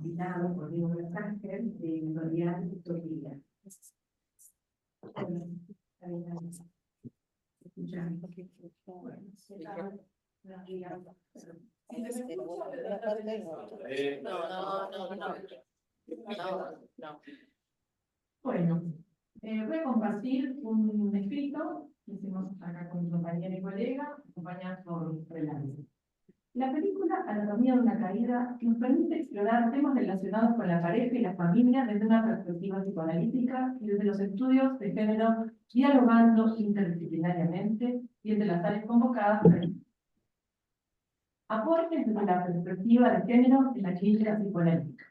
Invitado por Diego Sánchez de Editorial Utopía. Bueno, voy a compartir un escrito que hicimos acá con mi compañera y colega, acompañada por Relance. La película Anatomía de una caída nos permite explorar temas relacionados con la pareja y la familia desde una perspectiva psicoanalítica y desde los estudios de género, dialogando interdisciplinariamente y entre las áreas convocadas. Aportes desde la perspectiva de género en la clínica psicoanalítica.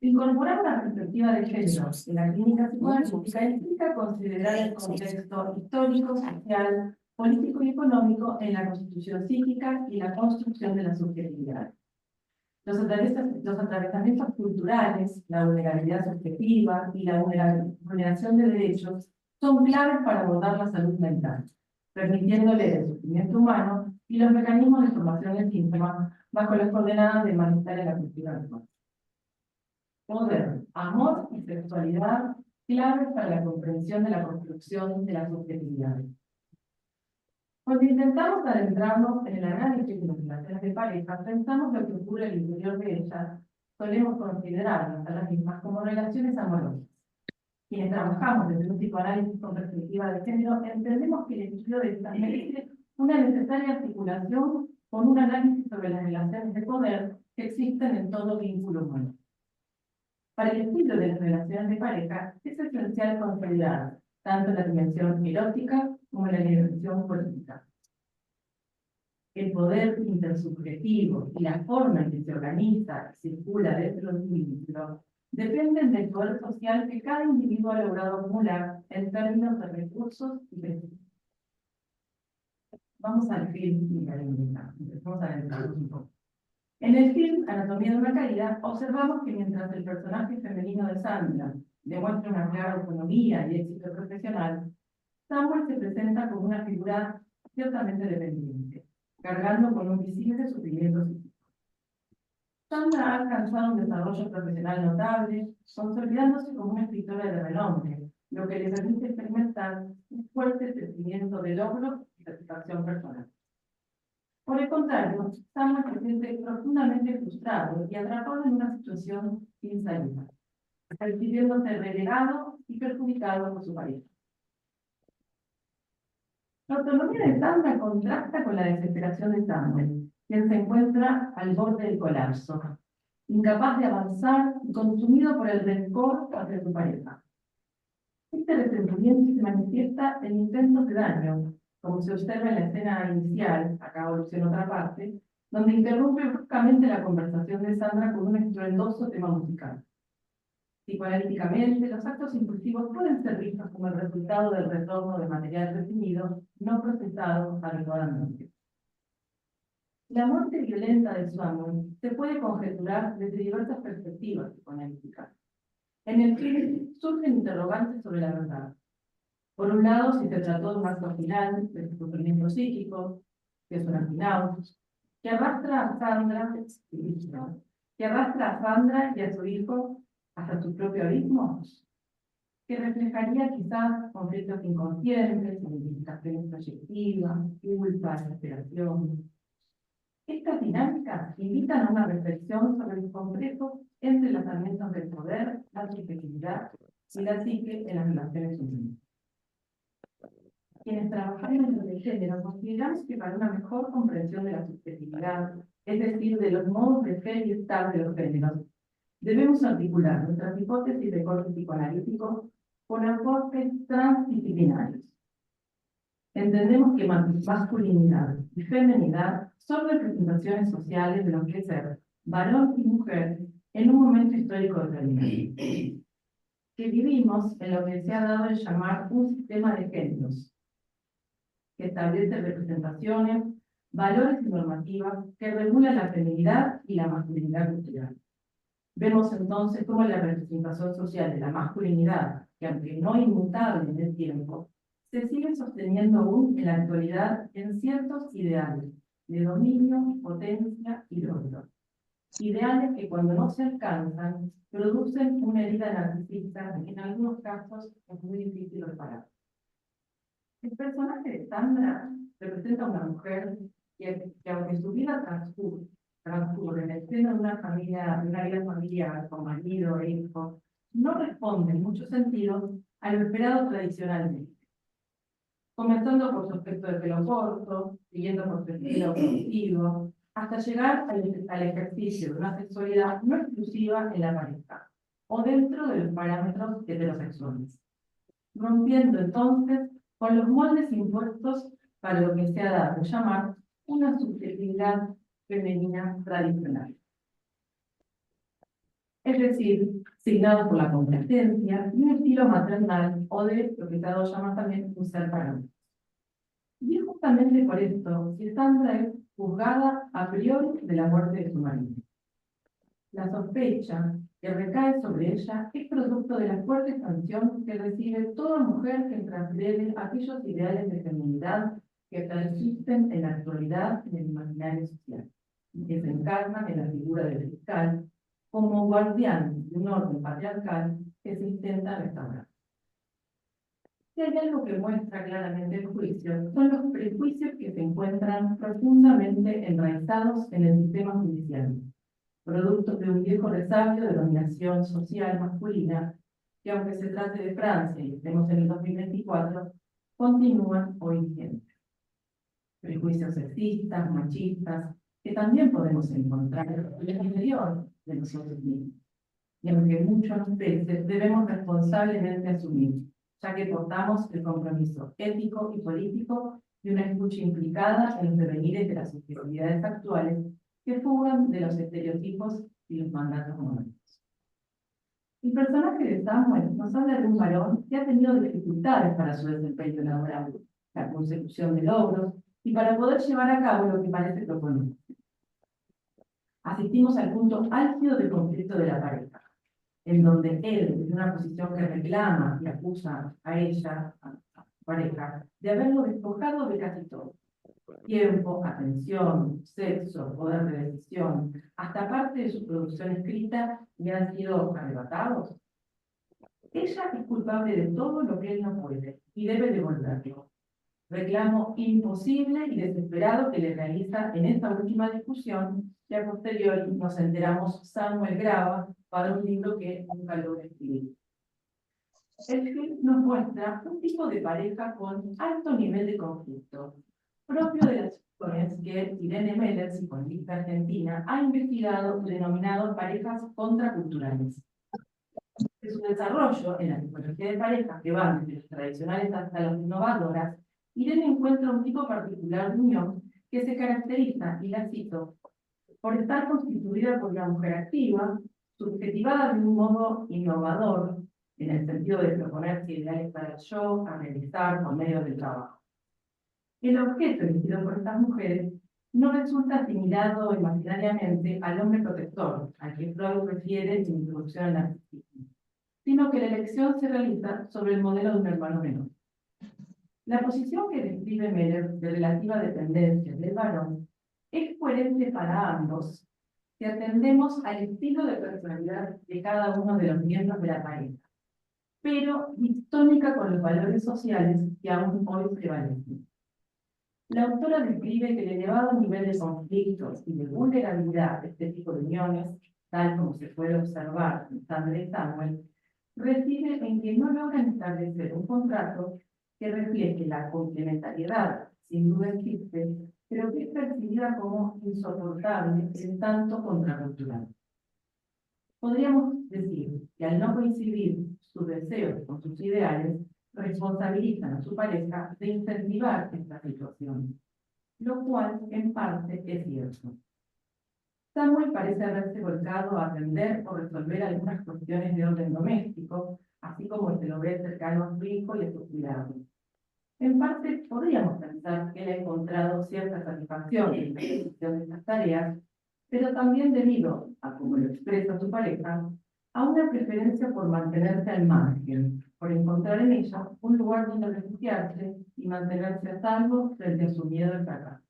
Incorporar una perspectiva de género en la clínica psicoanalítica implica considerar el contexto histórico, social, político y económico en la constitución psíquica y la construcción de la subjetividad. Los atravesamientos culturales, la vulnerabilidad subjetiva y la vulneración de derechos son claves para abordar la salud mental, permitiéndole el sufrimiento humano y los mecanismos de formación de síntomas bajo las coordenadas del malestar en la cultura actual. Poder, amor y sexualidad claves para la comprensión de la construcción de la subjetividad. Cuando intentamos adentrarnos en el análisis de las relaciones de pareja, pensamos lo que ocurre al interior de ellas, solemos considerarlas a las mismas como relaciones amorosas. Quienes trabajamos desde un psicoanálisis con perspectiva de género, entendemos que el estudio de estas merece una necesaria articulación con un análisis sobre las relaciones de poder que existen en todo vínculo humano. Para el estudio de las relaciones de pareja, es esencial considerar tanto la dimensión erótica como la dimensión política. El poder intersubjetivo y la forma en que se organiza y circula dentro de un vínculo dependen del poder social que cada individuo ha logrado acumular en términos de recursos y beneficios. Vamos al film y empezamos a adentrarnos un poco. En el film Anatomía de una caída, observamos que mientras el personaje femenino de Sandra demuestra una clara autonomía y éxito profesional, Samuel se presenta como una figura ciertamente dependiente, cargando con un visible sufrimiento psíquico. Sandra ha alcanzado un desarrollo profesional notable, consolidándose como una escritora de renombre, lo que le permite experimentar un fuerte sentimiento de logro y satisfacción personal. Por el contrario, Samuel se siente profundamente frustrado y atrapado en una situación sin salida, sintiéndose relegado y perjudicado por su pareja. La autonomía de Sandra contrasta con la desesperación de Samuel, quien se encuentra al borde del colapso, incapaz de avanzar y consumido por el rencor hacia su pareja. Este resentimiento se manifiesta en intentos de daño, como se observa en la escena inicial, acá evoluciona otra parte, donde interrumpe bruscamente la conversación de Sandra con un estruendoso tema musical. Psicoanalíticamente, los actos impulsivos pueden ser vistos como el resultado del retorno de material reprimido no procesado adecuadamente. La muerte violenta de Samuel se puede conjeturar desde diversas perspectivas psicoanalíticas. En el film surgen interrogantes sobre la verdad. Por un lado, si se trató de un acto final de sufrimiento psíquico, que es un burnout, que arrastra a Sandra, que arrastra a Sandra y a su hijo hasta su propio abismo, que reflejaría quizás conflictos inconscientes, identificaciones proyectivas, culpa, desesperación. Estas dinámicas invitan a una reflexión sobre los complejos entrelazamientos del poder, la subjetividad y la psique en las relaciones humanas. Quienes trabajamos en el género consideramos que para una mejor comprensión de la subjetividad, es decir, de los modos de ser y estar de los géneros, debemos articular nuestras hipótesis de corte psicoanalítico con aportes transdisciplinarios. Entendemos que masculinidad y feminidad son representaciones sociales de lo que es ser varón y mujer en un momento histórico determinado, que vivimos en lo que se ha dado en llamar un sistema de géneros, que establece representaciones, valores y normativas que regulan la feminidad y la masculinidad cultural. Vemos entonces cómo la representación social de la masculinidad, que aunque no inmutable en el tiempo, se sigue sosteniendo aún en la actualidad en ciertos ideales de dominio, potencia y logro. Ideales que cuando no se alcanzan, producen una herida narcisista que en algunos casos es muy difícil reparar. El personaje de Sandra representa a una mujer que aunque su vida transcurre en el seno de una familia, de una vida familiar, con marido e hijo, no responde en muchos sentidos a lo esperado tradicionalmente. Comenzando por su aspecto de pelo corto, siguiendo por su estilo positivo, hasta llegar al ejercicio de una sexualidad no exclusiva en la pareja, o dentro de los parámetros heterosexuales, rompiendo entonces con los moldes impuestos para lo que se ha dado a llamar una subjetividad femenina tradicional. Es decir, signado por la complacencia y un estilo maternal o de lo que se ha dado a llamar también un ser parado. Y es justamente por esto que Sandra es juzgada a priori de la muerte de su marido. La sospecha que recae sobre ella es producto de la fuerte sanción que recibe toda mujer que transgrede aquellos ideales de feminidad que persisten en la actualidad en el imaginario social, y que se encarnan en la figura del fiscal como guardián de un orden patriarcal que se intenta restaurar. Si hay algo que muestra claramente el juicio, son los prejuicios que se encuentran profundamente enraizados en el sistema judicial, productos de un viejo resabio de dominación social masculina, que aunque se trate de Francia y estemos en el 2024, continúan hoy vigentes. Prejuicios sexistas, machistas, que también podemos encontrar en el interior de nosotros mismos, y aunque muchas veces debemos responsablemente asumir, ya que portamos el compromiso ético y político de una escucha implicada en los devenires de las subjetividades actuales que fugan de los estereotipos y los mandatos modernos. El personaje de Samuel nos habla de un varón que ha tenido dificultades para su desempeño laboral, la consecución de logros y para poder llevar a cabo lo que parece proponer. Asistimos al punto álgido del conflicto de la pareja, en donde él, desde una posición que reclama y acusa a ella, a su pareja, de haberlo despojado de casi todo. Tiempo, atención, sexo, poder de decisión, hasta parte de su producción escrita, le han sido arrebatados. Ella es culpable de todo lo que él no puede y debe devolverlo. Reclamo imposible y desesperado que le realiza en esta última discusión, que a posteriori nos enteramos Samuel graba para un libro que nunca logra escribir. El film nos muestra un tipo de pareja con alto nivel de conflicto, propio de las situaciones que Irene Meller, psicoanalista argentina, ha investigado denominado parejas contraculturales. De su desarrollo en la psicología de parejas, que van desde las tradicionales hasta las innovadoras, Irene encuentra un tipo particular de unión que se caracteriza, y la cito, por estar constituida por una mujer activa, subjetivada de un modo innovador, en el sentido de proponerse ideales para el yo, a realizar por medio del trabajo. El objeto elegido por estas mujeres no resulta asimilado imaginariamente al hombre protector, al que Freud refiere en su introducción al narcisismo, sino que la elección se realiza sobre el modelo de un hermano menor. La posición que describe Meller de relativa dependencia del varón es coherente para ambos, si atendemos al estilo de personalidad de cada uno de los miembros de la pareja, pero distónica con los valores sociales que aún hoy prevalecen. La autora describe que el elevado nivel de conflictos y de vulnerabilidad de este tipo de uniones, tal como se puede observar en Sandra y Samuel, reside en que no logran establecer un contrato que refleje la complementariedad, sin duda existe, pero que es percibida como insoportable en tanto contracultural. Podríamos decir que al no coincidir sus deseos con sus ideales, responsabilizan a su pareja de incentivar esta situación, lo cual en parte es cierto. Samuel parece haberse volcado a atender o resolver algunas cuestiones de orden doméstico, así como se lo ve cercano a su hijo y a sus cuidados. En parte, podríamos pensar que él ha encontrado cierta satisfacción en la ejecución de estas tareas, pero también debido a, como lo expresa su pareja, a una preferencia por mantenerse al margen, por encontrar en ella un lugar donde refugiarse y mantenerse a salvo frente a su miedo al fracaso.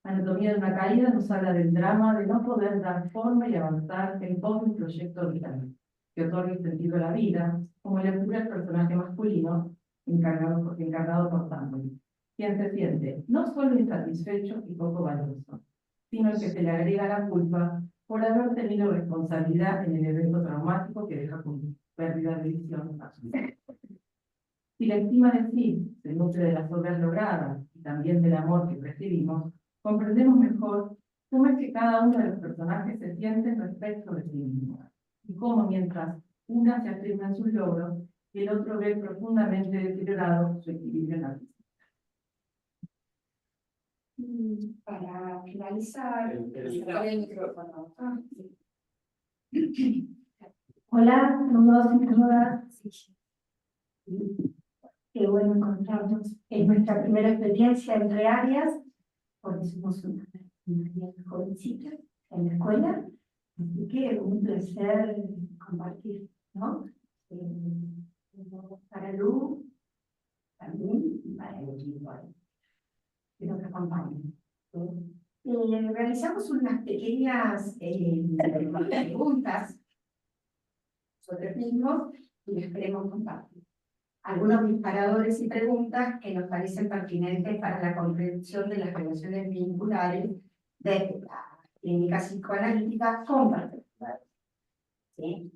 Anatomía de una caída nos habla del drama de no poder dar forma y avanzar en todo un proyecto vital, que otorgue sentido a la vida, como le ocurre al personaje masculino encarnado por Samuel, quien se siente no solo insatisfecho y poco valioso, sino el que se le agrega la culpa por haber tenido responsabilidad en el evento traumático que deja con pérdida de visión a su vida. Si la estima de sí se nutre de las obras logradas y también del amor que recibimos, comprendemos mejor cómo es que cada uno de los personajes se siente respecto de sí mismo, y cómo mientras una se afirma en sus logros, y el otro ve profundamente deteriorado su equilibrio en la vida. Para finalizar, el micrófono. Hola, saludos y saludas. Qué bueno encontrarnos en nuestra primera experiencia entre áreas, porque somos una jovencita en la escuela, así que un placer compartir, ¿no? Para Lu, también, y para el equipo que nos acompañan. Realizamos unas pequeñas preguntas sobre mismos y les queremos compartir algunos disparadores y preguntas que nos parecen pertinentes para la comprensión de las relaciones vinculares de la clínica psicoanalítica con particulares. ¿Sí?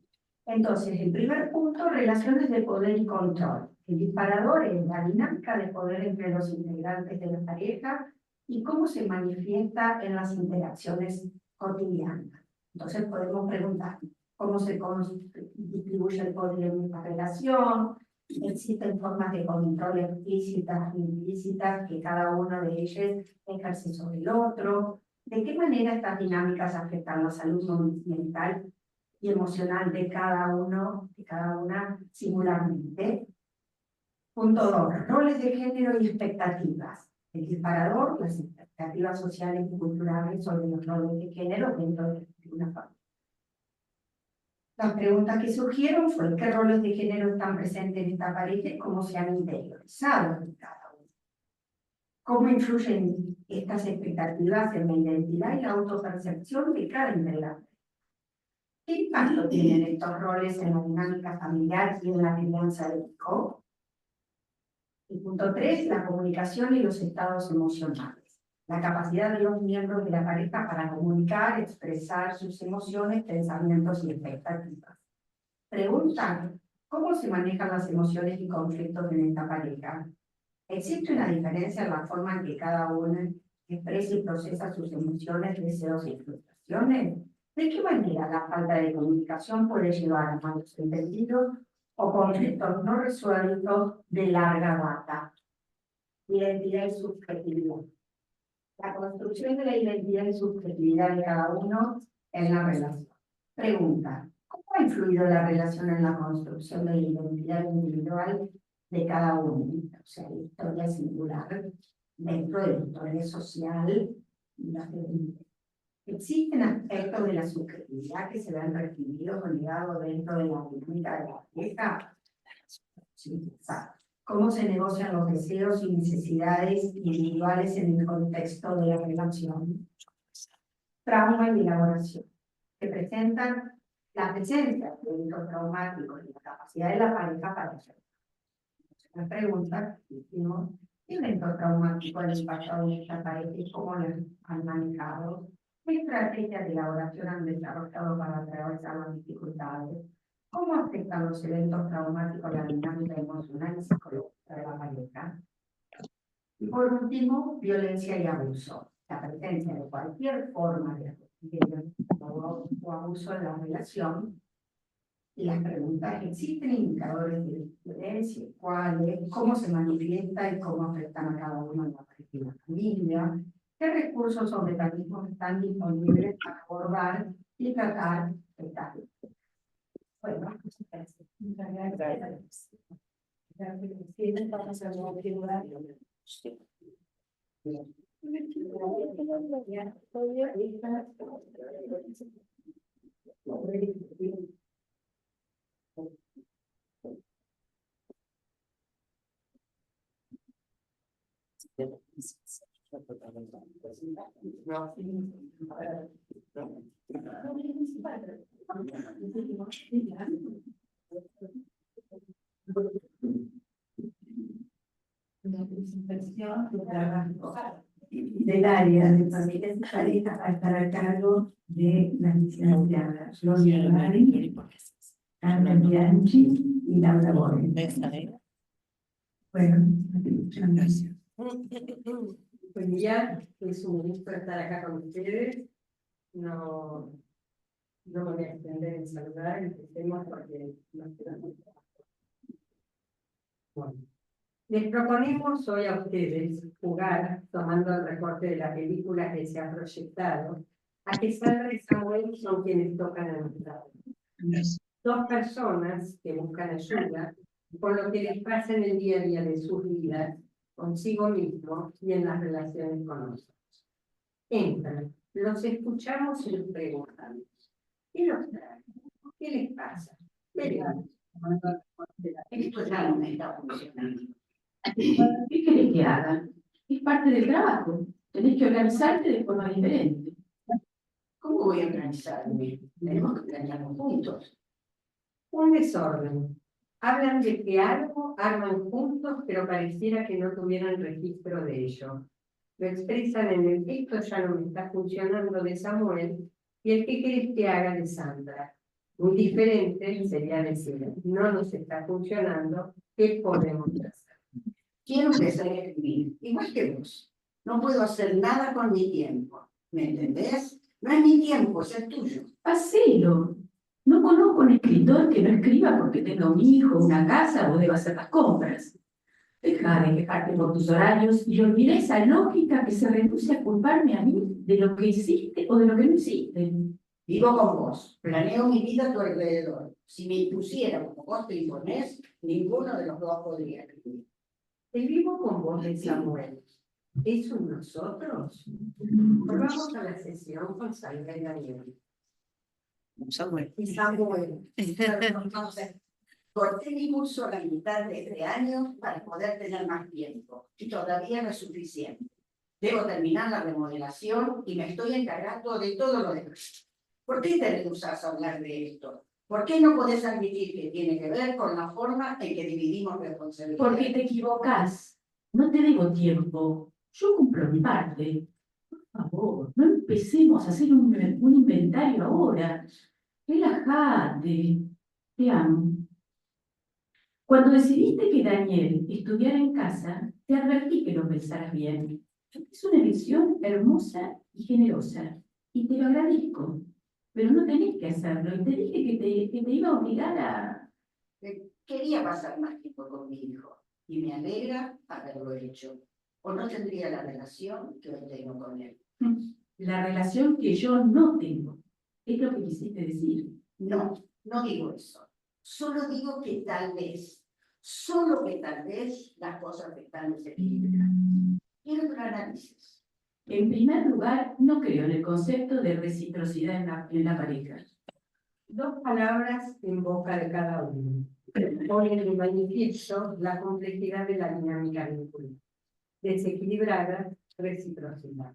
Entonces, el primer punto, relaciones de poder y control. El disparador es la dinámica de poder entre los integrantes de la pareja y cómo se manifiesta en las interacciones cotidianas. Entonces podemos preguntar cómo se distribuye el poder en esta relación, existen formas de control explícitas e implícitas que cada uno de ellos ejerce sobre el otro, de qué manera estas dinámicas afectan la salud mental y emocional de cada uno, de cada una singularmente. Punto 2. Roles de género y expectativas. El disparador, las expectativas sociales y culturales sobre los roles de género dentro de una familia. Las preguntas que surgieron fueron qué roles de género están presentes en esta pareja y cómo se han interiorizado en cada uno. Cómo influyen estas expectativas en la identidad y la autopercepción de cada integrante. ¿Qué impacto tienen estos roles en la dinámica familiar y en la crianza del hijo? Y punto 3, la comunicación y los estados emocionales. La capacidad de los miembros de la pareja para comunicar, expresar sus emociones, pensamientos y expectativas. Preguntan, ¿cómo se manejan las emociones y conflictos en esta pareja? ¿Existe una diferencia en la forma en que cada uno expresa y procesa sus emociones, deseos y frustraciones? ¿De qué manera la falta de comunicación puede llevar a malos entendidos o conflictos no resueltos de larga data? Identidad y subjetividad. La construcción de la identidad y subjetividad de cada uno en la relación. Pregunta, ¿cómo ha influido la relación en la construcción de la identidad individual de cada uno? O sea, la historia singular dentro de la historia social. ¿Existen aspectos de la subjetividad que se ven recibidos o ligados dentro de la dinámica de la pareja? Sí, exacto. ¿Cómo se negocian los deseos y necesidades individuales en el contexto de la relación? trauma y elaboración, que presentan la presencia de eventos traumáticos y la capacidad de la pareja para hacerlo. La pregunta que hicimos, ¿qué evento traumático han impactado en esta pareja y cómo lo han manejado? ¿Qué estrategias de elaboración han desarrollado para atravesar las dificultades? ¿Cómo afectan los eventos traumáticos a la dinámica emocional y psicológica de la pareja? Y por último, violencia y abuso. La presencia de cualquier forma de violencia o abuso en la relación. Y las preguntas, ¿existen indicadores de violencia? ¿Cuáles? ¿Cómo se manifiesta y cómo afectan a cada uno de la pareja y la familia? ¿Qué recursos o mecanismos están disponibles para abordar y tratar estas cuestiones? Bueno, muchas gracias. Muchas gracias. La presentación del trabajo del área de familias y parejas a estar a cargo de la licenciada Gloria Bari, Ana Bianchi y Laura Borges. Bueno, muchas gracias. Buen día, es un gusto estar acá con ustedes. No me voy a extender en saludar, empecemos porque nos quedamos. Bueno, les proponemos hoy a ustedes jugar, tomando el recorte de la película que se ha proyectado, a que Sandra y Samuel son quienes tocan a nuestra vida. Dos personas que buscan ayuda por lo que les pasa en el día a día de sus vidas, consigo mismo y en las relaciones con nosotros. Entran, los escuchamos y les preguntamos, ¿qué los trae? ¿Qué les pasa? Veremos. Esto ya no me está funcionando. ¿Qué querés que haga? Es parte del trabajo. Tenés que organizarte de forma diferente. ¿Cómo voy a organizarme? Tenemos que planearnos juntos. Un desorden. Hablan de que algo arman juntos, pero pareciera que no tuvieran registro de ello. Lo expresan en el esto ya no me está funcionando de Samuel y el que querés que haga de Sandra. Muy diferente sería decir, no nos está funcionando, ¿qué podemos hacer? Quiero empezar a escribir, igual que vos. No puedo hacer nada con mi tiempo. ¿Me entendés? No es mi tiempo, es el tuyo. Hacelo. No conozco un escritor que no escriba porque tenga un hijo, una casa o deba hacer las compras. Deja de quejarte por tus horarios y olvida esa lógica que se reduce a culparme a mí de lo que hiciste o de lo que no hiciste. Vivo con vos, planeo mi vida a tu alrededor. Si me impusiera como vos te imponés, ninguno de los dos podría escribir. El vivo con vos de Samuel. ¿Es un nosotros? Volvamos a la sesión con Sandra y Daniel. Samuel. Y Samuel. Entonces, corté mi curso a la mitad de este año para poder tener más tiempo. Y todavía no es suficiente. Debo terminar la remodelación y me estoy encargando de todo lo demás. ¿Por qué te rehusas a hablar de esto? ¿Por qué no podés admitir que tiene que ver con la forma en que dividimos responsabilidades? Porque te equivocás. No te debo tiempo. Yo cumplo mi parte. Por favor, no empecemos a hacer un inventario ahora. Relájate. Te amo. Cuando decidiste que Daniel estudiara en casa, te advertí que lo pensaras bien. Es una elección hermosa y generosa, y te lo agradezco. Pero no tenés que hacerlo, y te dije que te iba a obligar a... Quería pasar más tiempo con mi hijo, y me alegra haberlo hecho. O no tendría la relación que hoy tengo con él. La relación que yo no tengo. ¿Es lo que quisiste decir? No, no digo eso. Solo digo que tal vez, solo que tal vez, las cosas están desequilibradas. Quiero que lo analices. En primer lugar, no creo en el concepto de reciprocidad en la pareja. Dos palabras en boca de cada uno. Ponen en manifiesto la complejidad de la dinámica vincular. Desequilibrada, reciprocidad.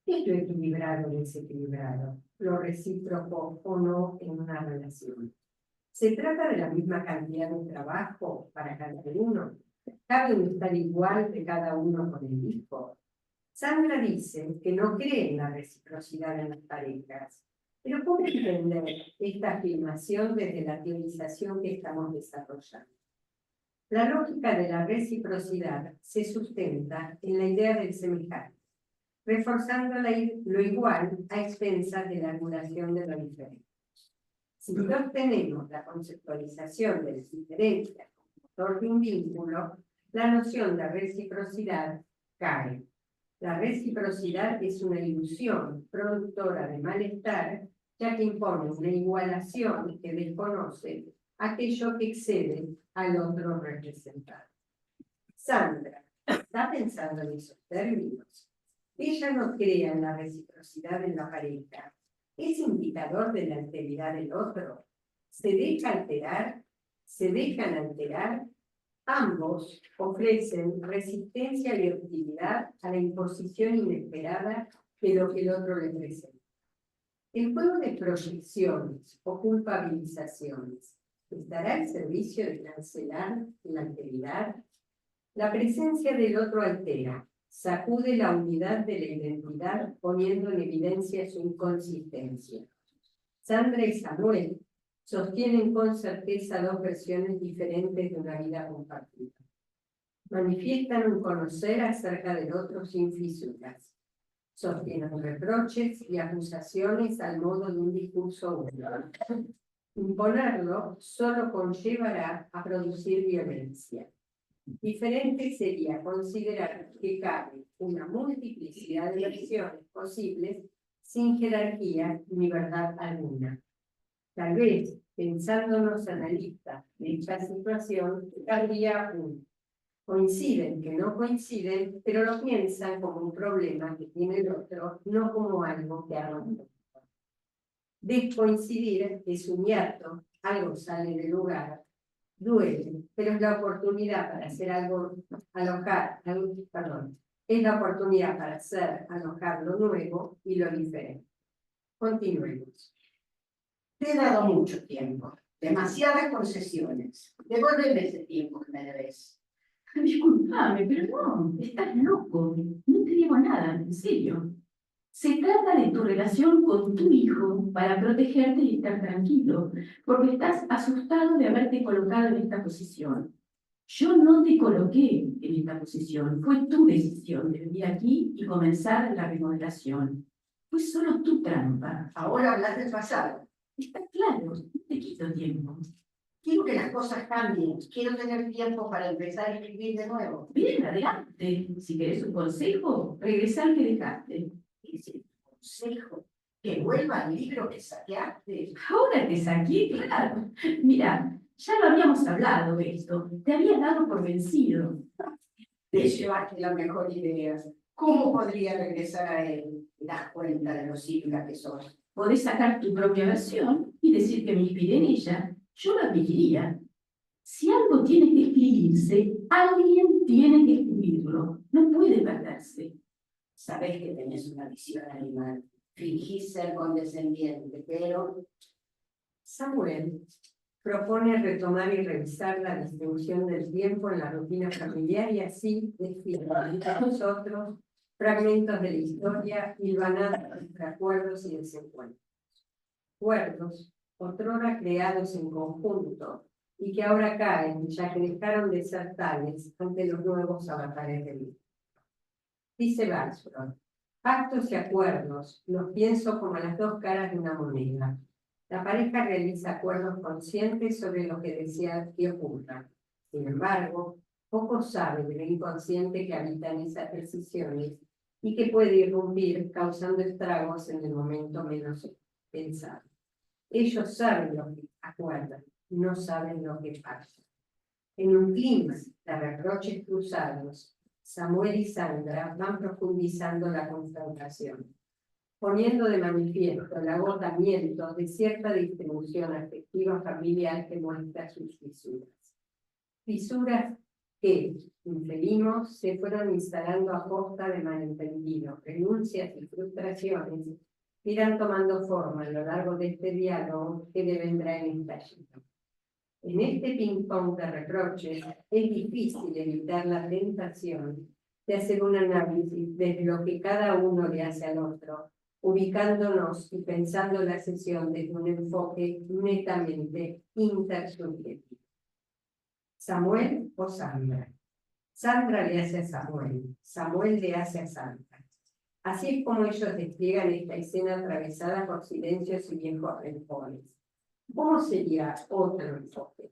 ¿Qué es lo equilibrado o desequilibrado? Lo recíproco o no en una relación. ¿Se trata de la misma cantidad de trabajo para cada uno? ¿Cabe un estar igual de cada uno con el hijo? Sandra dice que no cree en la reciprocidad en las parejas, pero ¿cómo entender esta afirmación desde la teorización que estamos desarrollando? La lógica de la reciprocidad se sustenta en la idea del semejante, reforzando lo igual a expensas de la anulación de lo diferente. Si no tenemos la conceptualización de las diferencias como motor de un vínculo, la noción de reciprocidad cae. La reciprocidad es una ilusión productora de malestar, ya que impone una igualación que desconoce aquello que excede al otro representado. Sandra está pensando en esos términos. Ella no crea en la reciprocidad en la pareja. ¿Es indicador de la alteridad del otro? ¿Se deja alterar? ¿Se dejan alterar? Ambos ofrecen resistencia y hostilidad a la imposición inesperada de lo que el otro le presenta. El juego de proyecciones o culpabilizaciones estará al servicio de cancelar la alteridad. La presencia del otro altera, sacude la unidad de la identidad poniendo en evidencia su inconsistencia. Sandra y Samuel sostienen con certeza dos versiones diferentes de una vida compartida. Manifiestan un conocer acerca del otro sin fisuras. Sostienen reproches y acusaciones al modo de un discurso único. Imponerlo solo conllevará a producir violencia. Diferente sería considerar que cabe una multiplicidad de versiones posibles sin jerarquía ni verdad alguna. Tal vez, pensándonos analistas de esta situación, cabría un coinciden que no coinciden, pero lo piensan como un problema que tiene el otro, no como algo que haga un otro. Descoincidir es un hiato, algo sale del lugar, duele, pero es la oportunidad para hacer algo, es la oportunidad para hacer alojar lo nuevo y lo diferente. Continuemos. Te he dado mucho tiempo, demasiadas concesiones. Devuélveme ese tiempo que me debes. Disculpame, pero no, estás loco. No te digo nada, en serio. Se trata de tu relación con tu hijo para protegerte y estar tranquilo, porque estás asustado de haberte colocado en esta posición. Yo no te coloqué en esta posición, fue tu decisión de venir aquí y comenzar la remodelación. Fue solo tu trampa. Ahora hablas del pasado. Está claro, no te quito tiempo. Quiero que las cosas cambien. Quiero tener tiempo para empezar a escribir de nuevo. Bien, adelante. Si querés un consejo, regresá al que dejaste. Ese consejo, que vuelva al libro que saqueaste. Ahora te saqué, claro. Mira, ya lo habíamos hablado de esto. Te habías dado por vencido. Te llevaste la mejor idea. ¿Cómo podría regresar a él? Te das cuenta de lo sigla que sos. Podés sacar tu propia versión y decir que me inspiré en ella. Yo lo admitiría. Si algo tiene que escribirse, alguien tiene que escribirlo. No puede perderse. Sabés que tenés una visión animal. Fingís ser condescendiente, pero... Samuel propone retomar y revisar la distribución del tiempo en la rutina familiar y así describir a nosotros fragmentos de la historia hilvanando entre acuerdos y desencuentros. Acuerdos, otrora creados en conjunto, y que ahora caen, ya que dejaron de ser tales ante los nuevos avatares del mundo. Dice Baxter, pactos y acuerdos los pienso como las dos caras de una moneda. La pareja realiza acuerdos conscientes sobre lo que desea que ocurra. Sin embargo, poco sabe de lo inconsciente que habita en esas decisiones y que puede irrumpir causando estragos en el momento menos pensado. Ellos saben lo que acuerdan, no saben lo que pasa. En un clima de reproches cruzados, Samuel y Sandra van profundizando la confrontación, poniendo de manifiesto el agotamiento de cierta distribución afectiva familiar que muestra sus fisuras. Fisuras que, inferimos, se fueron instalando a costa de malentendidos, renuncias y frustraciones que irán tomando forma a lo largo de este diálogo que devendrá en estallido. En este ping-pong de reproches es difícil evitar la tentación de hacer un análisis de lo que cada uno le hace al otro, ubicándonos y pensando la sesión desde un enfoque netamente intersubjetivo. ¿Samuel o Sandra? Sandra le hace a Samuel, Samuel le hace a Sandra. Así es como ellos despliegan esta escena atravesada por silencios y viejos rencores. ¿Cómo sería otro enfoque?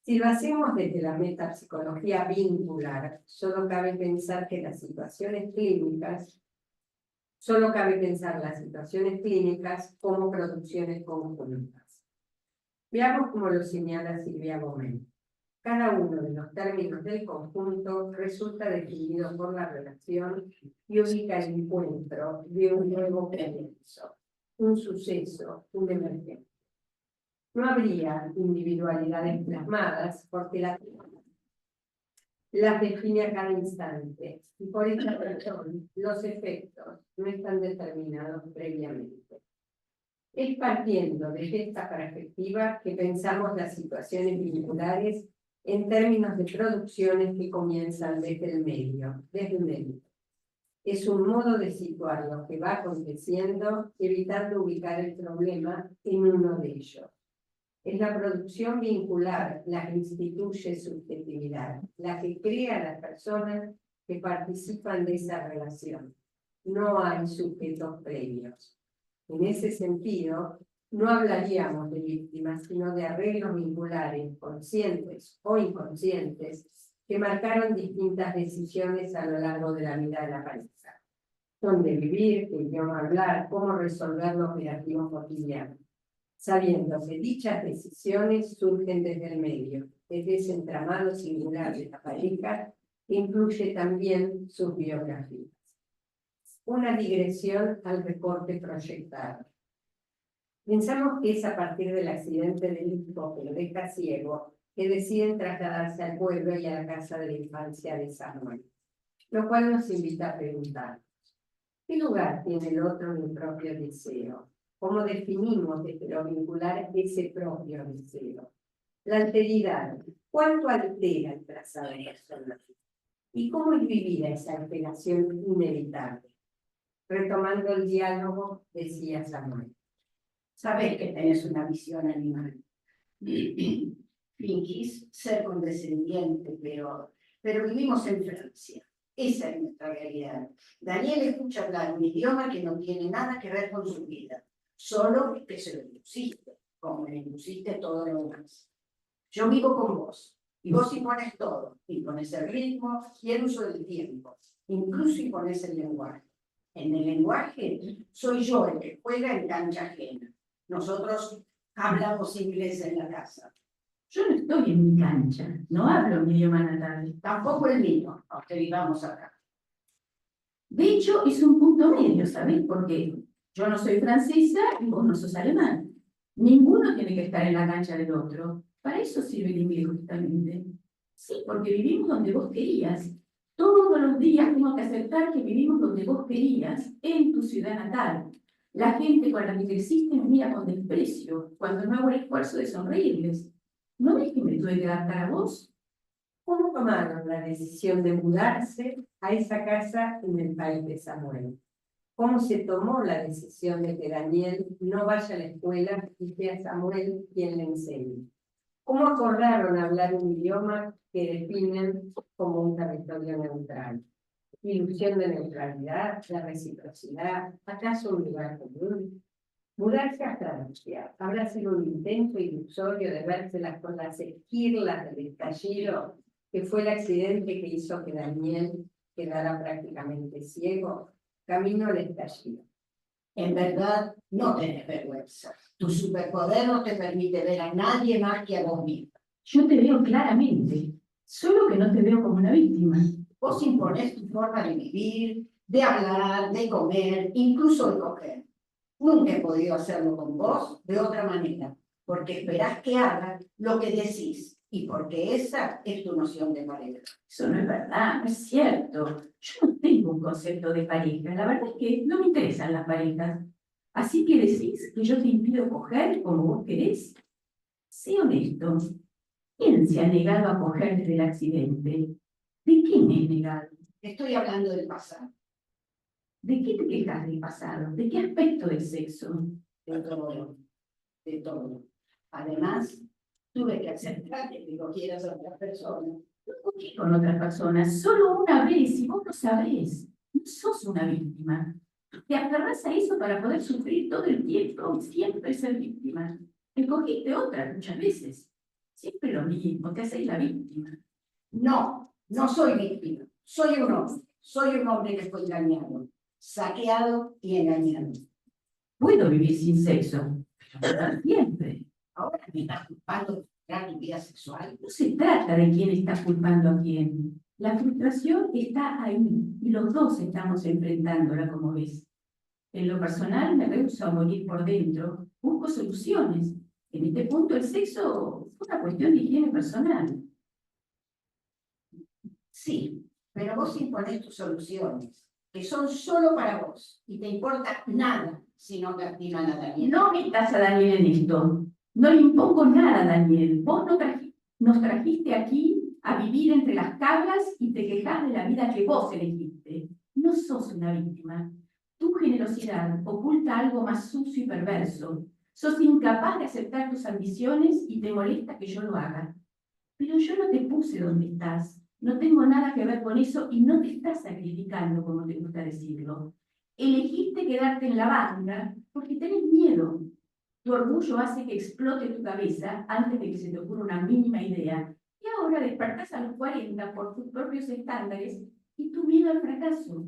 Si lo hacemos desde la metapsicología vincular, solo cabe pensar las situaciones clínicas como producciones conjuntas. Veamos cómo lo señala Silvia Gómez. Cada uno de los términos del conjunto resulta definido por la relación y ubica el encuentro de un nuevo comienzo, un suceso, un emergente. No habría individualidades plasmadas porque las define a cada instante y por esta razón los efectos no están determinados previamente. Es partiendo desde esta perspectiva que pensamos las situaciones vinculares en términos de producciones que comienzan desde el medio. Es un modo de situar lo que va aconteciendo, evitando ubicar el problema en uno de ellos. Es la producción vincular la que instituye subjetividad, la que crea a las personas que participan de esa relación. No hay sujetos previos. En ese sentido, no hablaríamos de víctimas, sino de arreglos vinculares, conscientes o inconscientes, que marcaron distintas decisiones a lo largo de la vida de la pareja. Dónde vivir, qué idioma hablar, cómo resolver los operativos cotidianos, sabiendo que dichas decisiones surgen desde el medio, desde ese entramado singular de la pareja, que incluye también sus biografías. Una digresión al recorte proyectado. Pensamos que es a partir del accidente del hijo que lo deja ciego que deciden trasladarse al pueblo y a la casa de la infancia de Samuel, lo cual nos invita a preguntar, ¿qué lugar tiene el otro en el propio deseo? ¿Cómo definimos desde lo vincular ese propio deseo? La alteridad, ¿cuánto altera el trazado personal? ¿Y cómo es vivida esa alteración inevitable? Retomando el diálogo, decía Samuel. Sabés que tenés una visión animal. Fingís ser condescendiente, pero vivimos en Francia. Esa es nuestra realidad. Daniel escucha hablar un idioma que no tiene nada que ver con su vida, solo que se lo impusiste, como le impusiste todo lo demás. Yo vivo con vos, y vos impones todo. Impones el ritmo y el uso del tiempo. Incluso impones el lenguaje. En el lenguaje soy yo el que juega en cancha ajena. Nosotros hablamos inglés en la casa. Yo no estoy en mi cancha, no hablo mi idioma natal. Tampoco el mío, aunque vivamos acá. De hecho, es un punto medio, ¿sabéis? Porque yo no soy francesa y vos no sos alemán. Ninguno tiene que estar en la cancha del otro. Para eso sirve el inglés justamente. Sí, porque vivimos donde vos querías. Todos los días tenemos que aceptar que vivimos donde vos querías, en tu ciudad natal. La gente con la que creciste me mira con desprecio cuando no hago el esfuerzo de sonreírles. ¿No ves que me tuve que adaptar a vos? ¿Cómo tomaron la decisión de mudarse a esa casa en el país de Samuel? ¿Cómo se tomó la decisión de que Daniel no vaya a la escuela y sea Samuel quien le enseñe? ¿Cómo acordaron hablar un idioma que definen como un territorio neutral? ¿Ilusión de neutralidad, la reciprocidad, acaso un lugar común? Mudarse a Francia habrá sido un intento ilusorio de vérselas con las esquirlas del estallido, que fue el accidente que hizo que Daniel quedara prácticamente ciego, camino al estallido. En verdad, no tenés vergüenza. Tu superpoder no te permite ver a nadie más que a vos mismo. Yo te veo claramente, solo que no te veo como una víctima. Vos imponés tu forma de vivir, de hablar, de comer, incluso de coger. Nunca he podido hacerlo con vos de otra manera, porque esperás que haga lo que decís, y porque esa es tu noción de pareja. Eso no es verdad, no es cierto. Yo no tengo un concepto de pareja. La verdad es que no me interesan las parejas. Así que decís que yo te impido coger como vos querés. Sé honesto. ¿Quién se ha negado a coger desde el accidente? ¿De qué me he negado? Estoy hablando del pasado, ¿De qué te quejas del pasado? ¿De qué aspecto del sexo? de todo, de todo. Además, tuve que aceptar que cogieras a otra persona. No cogí con otras personas, solo una vez, y vos lo sabés. No sos una víctima. Te aferrás a eso para poder sufrir todo el tiempo y siempre ser víctima. Te cogiste otra muchas veces. Siempre lo mismo, te hacéis la víctima. No, no soy víctima. Soy un hombre. Soy un hombre que fue engañado, saqueado y engañado. Puedo vivir sin sexo, pero no siempre. Ahora me estás culpando de tu vida sexual. No se trata de quién está culpando a quién. La frustración está ahí y los dos estamos enfrentándola, como ves. En lo personal me rehúso a morir por dentro. Busco soluciones. En este punto el sexo es una cuestión de higiene personal. Sí, pero vos imponés tus soluciones, que son solo para vos, y te importa nada si no lastiman a Daniel. No metas a Daniel en esto. No le impongo nada a Daniel. Vos nos trajiste aquí a vivir entre las cabras y te quejás de la vida que vos elegiste. No sos una víctima. Tu generosidad oculta algo más sucio y perverso. Sos incapaz de aceptar tus ambiciones y te molesta que yo lo haga. Pero yo no te puse donde estás. No tengo nada que ver con eso y no te estás sacrificando, como te gusta decirlo. Elegiste quedarte en la banda porque tenés miedo. Tu orgullo hace que explote tu cabeza antes de que se te ocurra una mínima idea. Y ahora despertás a los 40 por tus propios estándares y tu miedo al fracaso.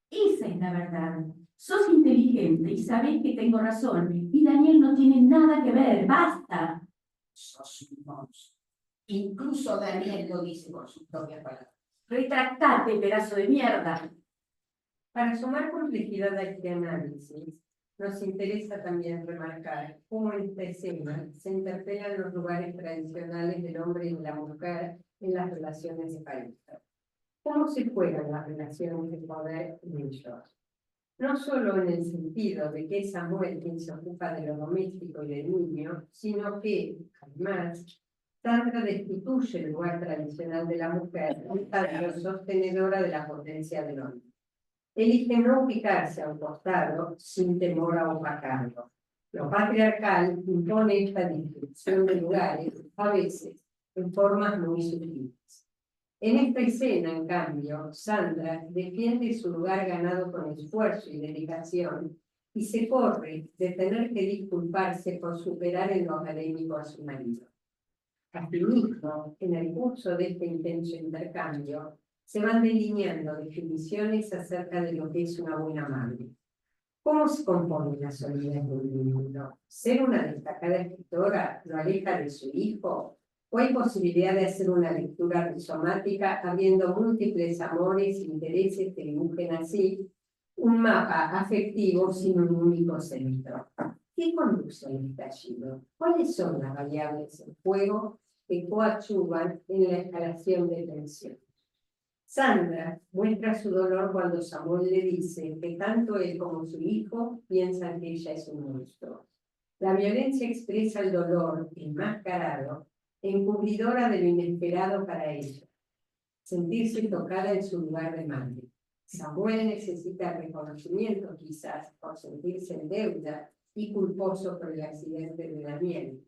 Esa es la verdad. Sos inteligente y sabés que tengo razón. Y Daniel no tiene nada que ver. ¡Basta! Sos un monstruo. Incluso Daniel lo dice por sus propias palabras. Retractate, pedazo de mierda. Para sumar complejidad a este análisis, nos interesa también remarcar cómo en esta escena se interpelan los lugares tradicionales del hombre y de la mujer en las relaciones de pareja. ¿Cómo se juegan las relaciones de poder en ellos? No solo en el sentido de que es Samuel quien se ocupa de lo doméstico y del niño, sino que, además, Sandra destituye el lugar tradicional de la mujer, estando sostenedora de la potencia del hombre. Elige no ubicarse a un costado sin temor a opacarlo. Lo patriarcal impone esta distribución de lugares, a veces, en formas muy sutiles. En esta escena, en cambio, Sandra defiende su lugar ganado con esfuerzo y dedicación y se corre de tener que disculparse por superar en lo académico a su marido. Asimismo, en el curso de este intenso intercambio, se van delineando definiciones acerca de lo que es una buena madre. ¿Cómo se compone la solidez de un individuo? ¿Ser una destacada escritora lo aleja de su hijo? ¿O hay posibilidad de hacer una lectura rizomática habiendo múltiples amores e intereses que dibujen así un mapa afectivo sin un único centro? ¿Qué conduce al estallido? ¿Cuáles son las variables en juego que coadyuvan en la escalación de tensión? Sandra muestra su dolor cuando Samuel le dice que tanto él como su hijo piensan que ella es un monstruo. La violencia expresa el dolor enmascarado, encubridora de lo inesperado para ella. Sentirse tocada en su lugar de madre. Samuel necesita reconocimiento quizás por sentirse en deuda y culposo por el accidente de Daniel.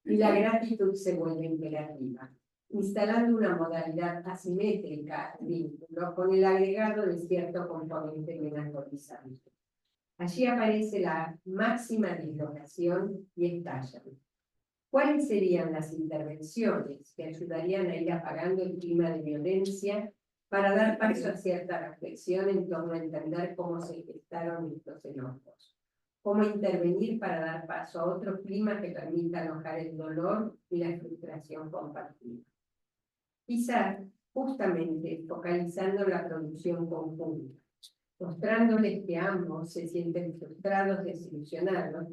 Y la gratitud se vuelve imperativa, instalando una modalidad asimétrica al vínculo con el agregado de cierto componente melancolizante. Allí aparece la máxima dislocación y estallan. ¿Cuáles serían las intervenciones que ayudarían a ir apagando el clima de violencia para dar paso a cierta reflexión en torno a entender cómo se gestaron estos enojos? ¿Cómo intervenir para dar paso a otro clima que permita alojar el dolor y la frustración compartida? Quizá, justamente, focalizando la producción conjunta, mostrándoles que ambos se sienten frustrados, desilusionados,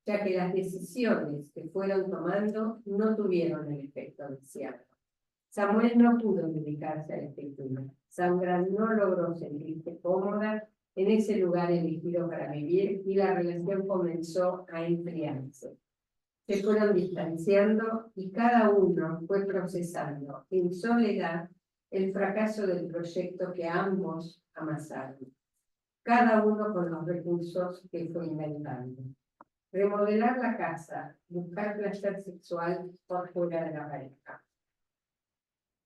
ya que las decisiones que fueron tomando no tuvieron el efecto deseado. Samuel no pudo dedicarse a la escritura. Sandra no logró sentirse cómoda en ese lugar elegido para vivir y la relación comenzó a enfriarse. Se fueron distanciando y cada uno fue procesando en soledad el fracaso del proyecto que ambos amasaron, cada uno con los recursos que fue inventando. Remodelar la casa, buscar placer sexual por fuera de la pareja.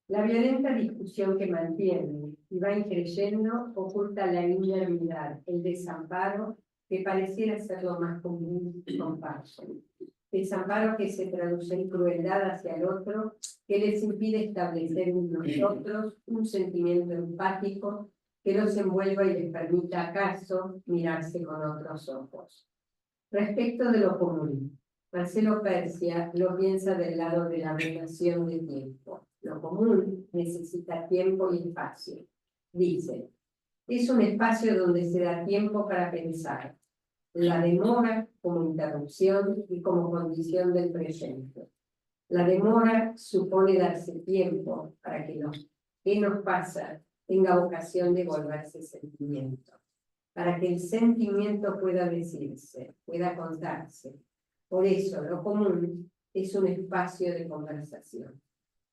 La violenta discusión que mantienen y va increyendo oculta la inermidad, el desamparo que pareciera ser lo más común con Parsons. Desamparo que se traduce en crueldad hacia el otro, que les impide establecer en nosotros un sentimiento empático que los envuelva y les permita acaso mirarse con otros ojos. Respecto de lo común, Marcelo Persia lo piensa del lado de la relación de tiempo. Lo común necesita tiempo y espacio. Dice, es un espacio donde se da tiempo para pensar. La demora como interrupción y como condición del presente. La demora supone darse tiempo para que lo que nos pasa tenga vocación de volverse sentimiento. Para que el sentimiento pueda decirse, pueda contarse. Por eso, lo común es un espacio de conversación.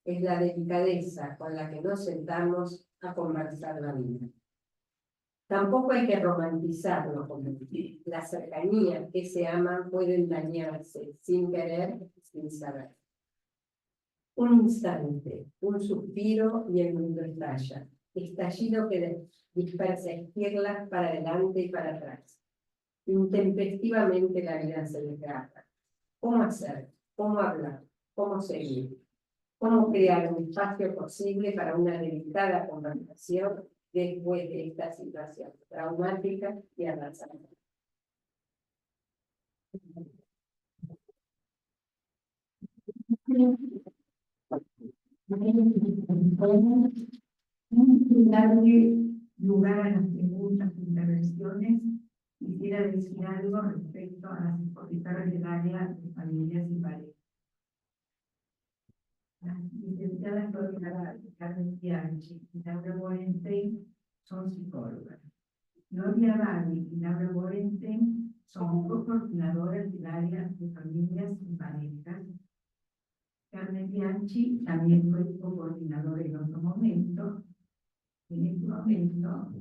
Es la delicadeza con la que nos sentamos a conversar la vida. Tampoco hay que romantizarlo como la cercanía que se aman pueden dañarse sin querer, sin saber. Un instante, un suspiro y el mundo estalla. Estallido que dispersa esquirlas para adelante y para atrás. Intempestivamente la vida se desgarra. ¿Cómo hacer? ¿Cómo hablar? ¿Cómo seguir? ¿Cómo crear un espacio posible para una delicada conversación después de esta situación traumática y arrasante? Darle lugar a las preguntas e intervenciones, quisiera decir algo respecto a las expositoras del área de familias y parejas. Las licenciadas doctoras Carmen Bianchi y Laura Borenstein son psicólogas. Gloria Bali y Laura Borenstein son coordinadoras del área de familias y parejas. Carmen Bianchi también fue coordinadora en otro momento. En este momento,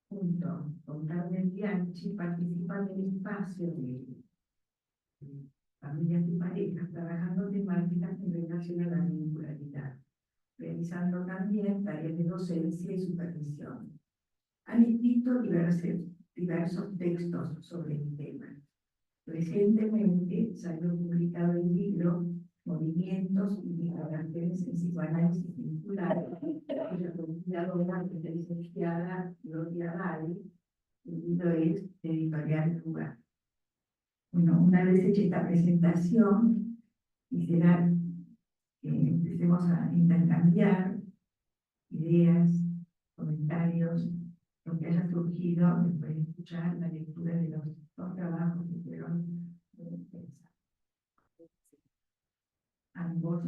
junto con Carmen Bianchi, participan del espacio de familias y parejas, trabajando temáticas en relación a la vincularidad, realizando también tareas de docencia y supervisión. Han escrito diversos textos sobre el tema. Recientemente salió publicado el libro Movimientos y Relaciones en Psicoanálisis Vincular, cuya coordinadora es la licenciada Gloria Bali. El libro es de Editorial Lugar. Bueno, una vez hecha esta presentación, quisiera que empecemos a intercambiar ideas, comentarios, lo que haya surgido después de escuchar la lectura de los dos trabajos que fueron pensados. Ambos.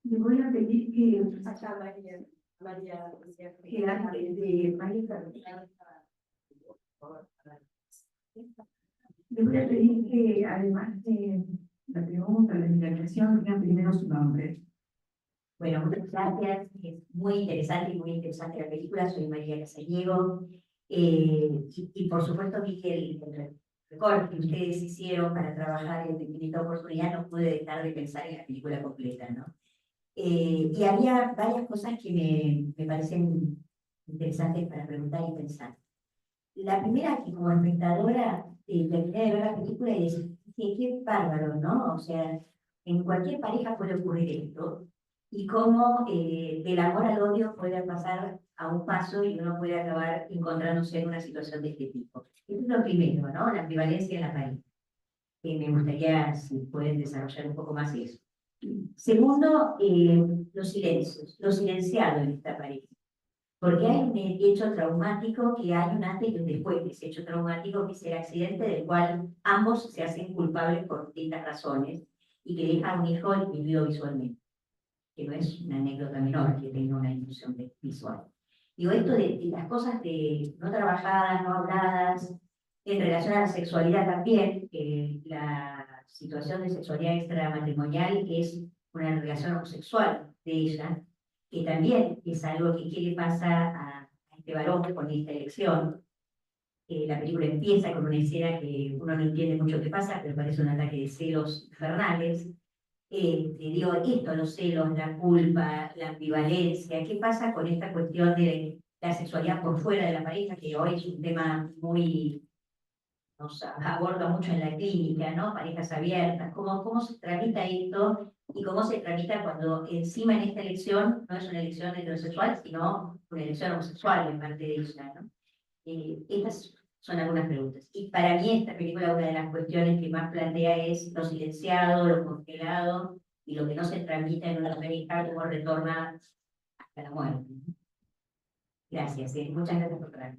Le voy a pedir que antes de María, le voy a pedir que además de la pregunta, la intervención, digan primero su nombre. Bueno, muchas gracias. Es muy interesante la película. Soy María Casariego. Y por supuesto vi que el recorte que ustedes hicieron para trabajar en esta oportunidad no pude dejar de pensar en la película completa, ¿no? Y había varias cosas que me parecen interesantes para preguntar y pensar. La primera, que como espectadora terminé de ver la película y decir, qué bárbaro, ¿no? O sea, en cualquier pareja puede ocurrir esto, y cómo del amor al odio puede pasar a un paso y uno puede acabar encontrándose en una situación de este tipo. Eso es lo primero, ¿no? La ambivalencia en la pareja. Me gustaría si pueden desarrollar un poco más eso. Segundo, los silencios, lo silenciado en esta pareja. Porque hay un hecho traumático, que hay un antes y un después de ese hecho traumático, que es el accidente del cual ambos se hacen culpables por distintas razones y que deja a un hijo inhibido visualmente, que no es una anécdota menor que tenga una disfunción visual. Digo, esto de las cosas no trabajadas, no habladas, en relación a la sexualidad también, la situación de sexualidad extramatrimonial es una relación homosexual de ella, que también es algo que qué le pasa a este varón con esta elección. La película empieza con una escena que uno no entiende mucho qué pasa, pero parece un ataque de celos infernales. Digo, esto, los celos, la culpa, la ambivalencia, ¿qué pasa con esta cuestión de la sexualidad por fuera de la pareja, que hoy es un tema muy, nos aborda mucho en la clínica, ¿no? Parejas abiertas, cómo se tramita esto y cómo se tramita cuando encima en esta elección no es una elección heterosexual, sino una elección homosexual en parte de ella, ¿no? Estas son algunas preguntas. Y para mí esta película, una de las cuestiones que más plantea es lo silenciado, lo congelado y lo que no se tramita en una pareja, cómo retorna hasta la muerte. Gracias, muchas gracias por traer.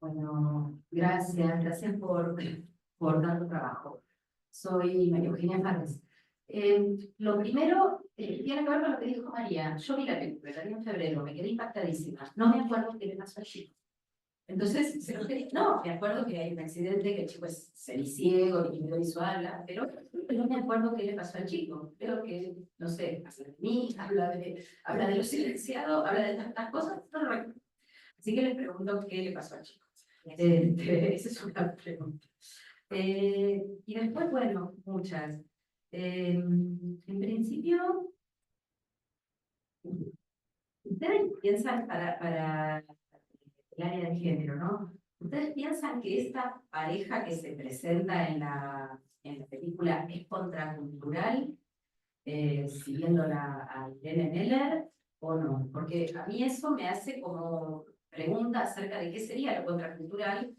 Bueno, gracias por tanto trabajo. Soy María Eugenia Farnes. Lo primero tiene que ver con lo que dijo María. Yo vi la película, la vi en febrero, me quedé impactadísima. No me acuerdo qué le pasó al chico. Entonces, no, me acuerdo que hay un accidente, que el chico es semiciego, inhibido visual, pero no me acuerdo qué le pasó al chico. Creo que, no sé, habla de mí, habla de lo silenciado, habla de tantas cosas, no lo recuerdo. Así que les pregunto qué le pasó al chico. Esa es una pregunta. Y después, bueno, muchas. En principio, ustedes piensan para el área de género, ¿no? ¿Ustedes piensan que esta pareja que se presenta en la película es contracultural, siguiéndola a Irene Meller, o no? Porque a mí eso me hace como pregunta acerca de qué sería lo contracultural,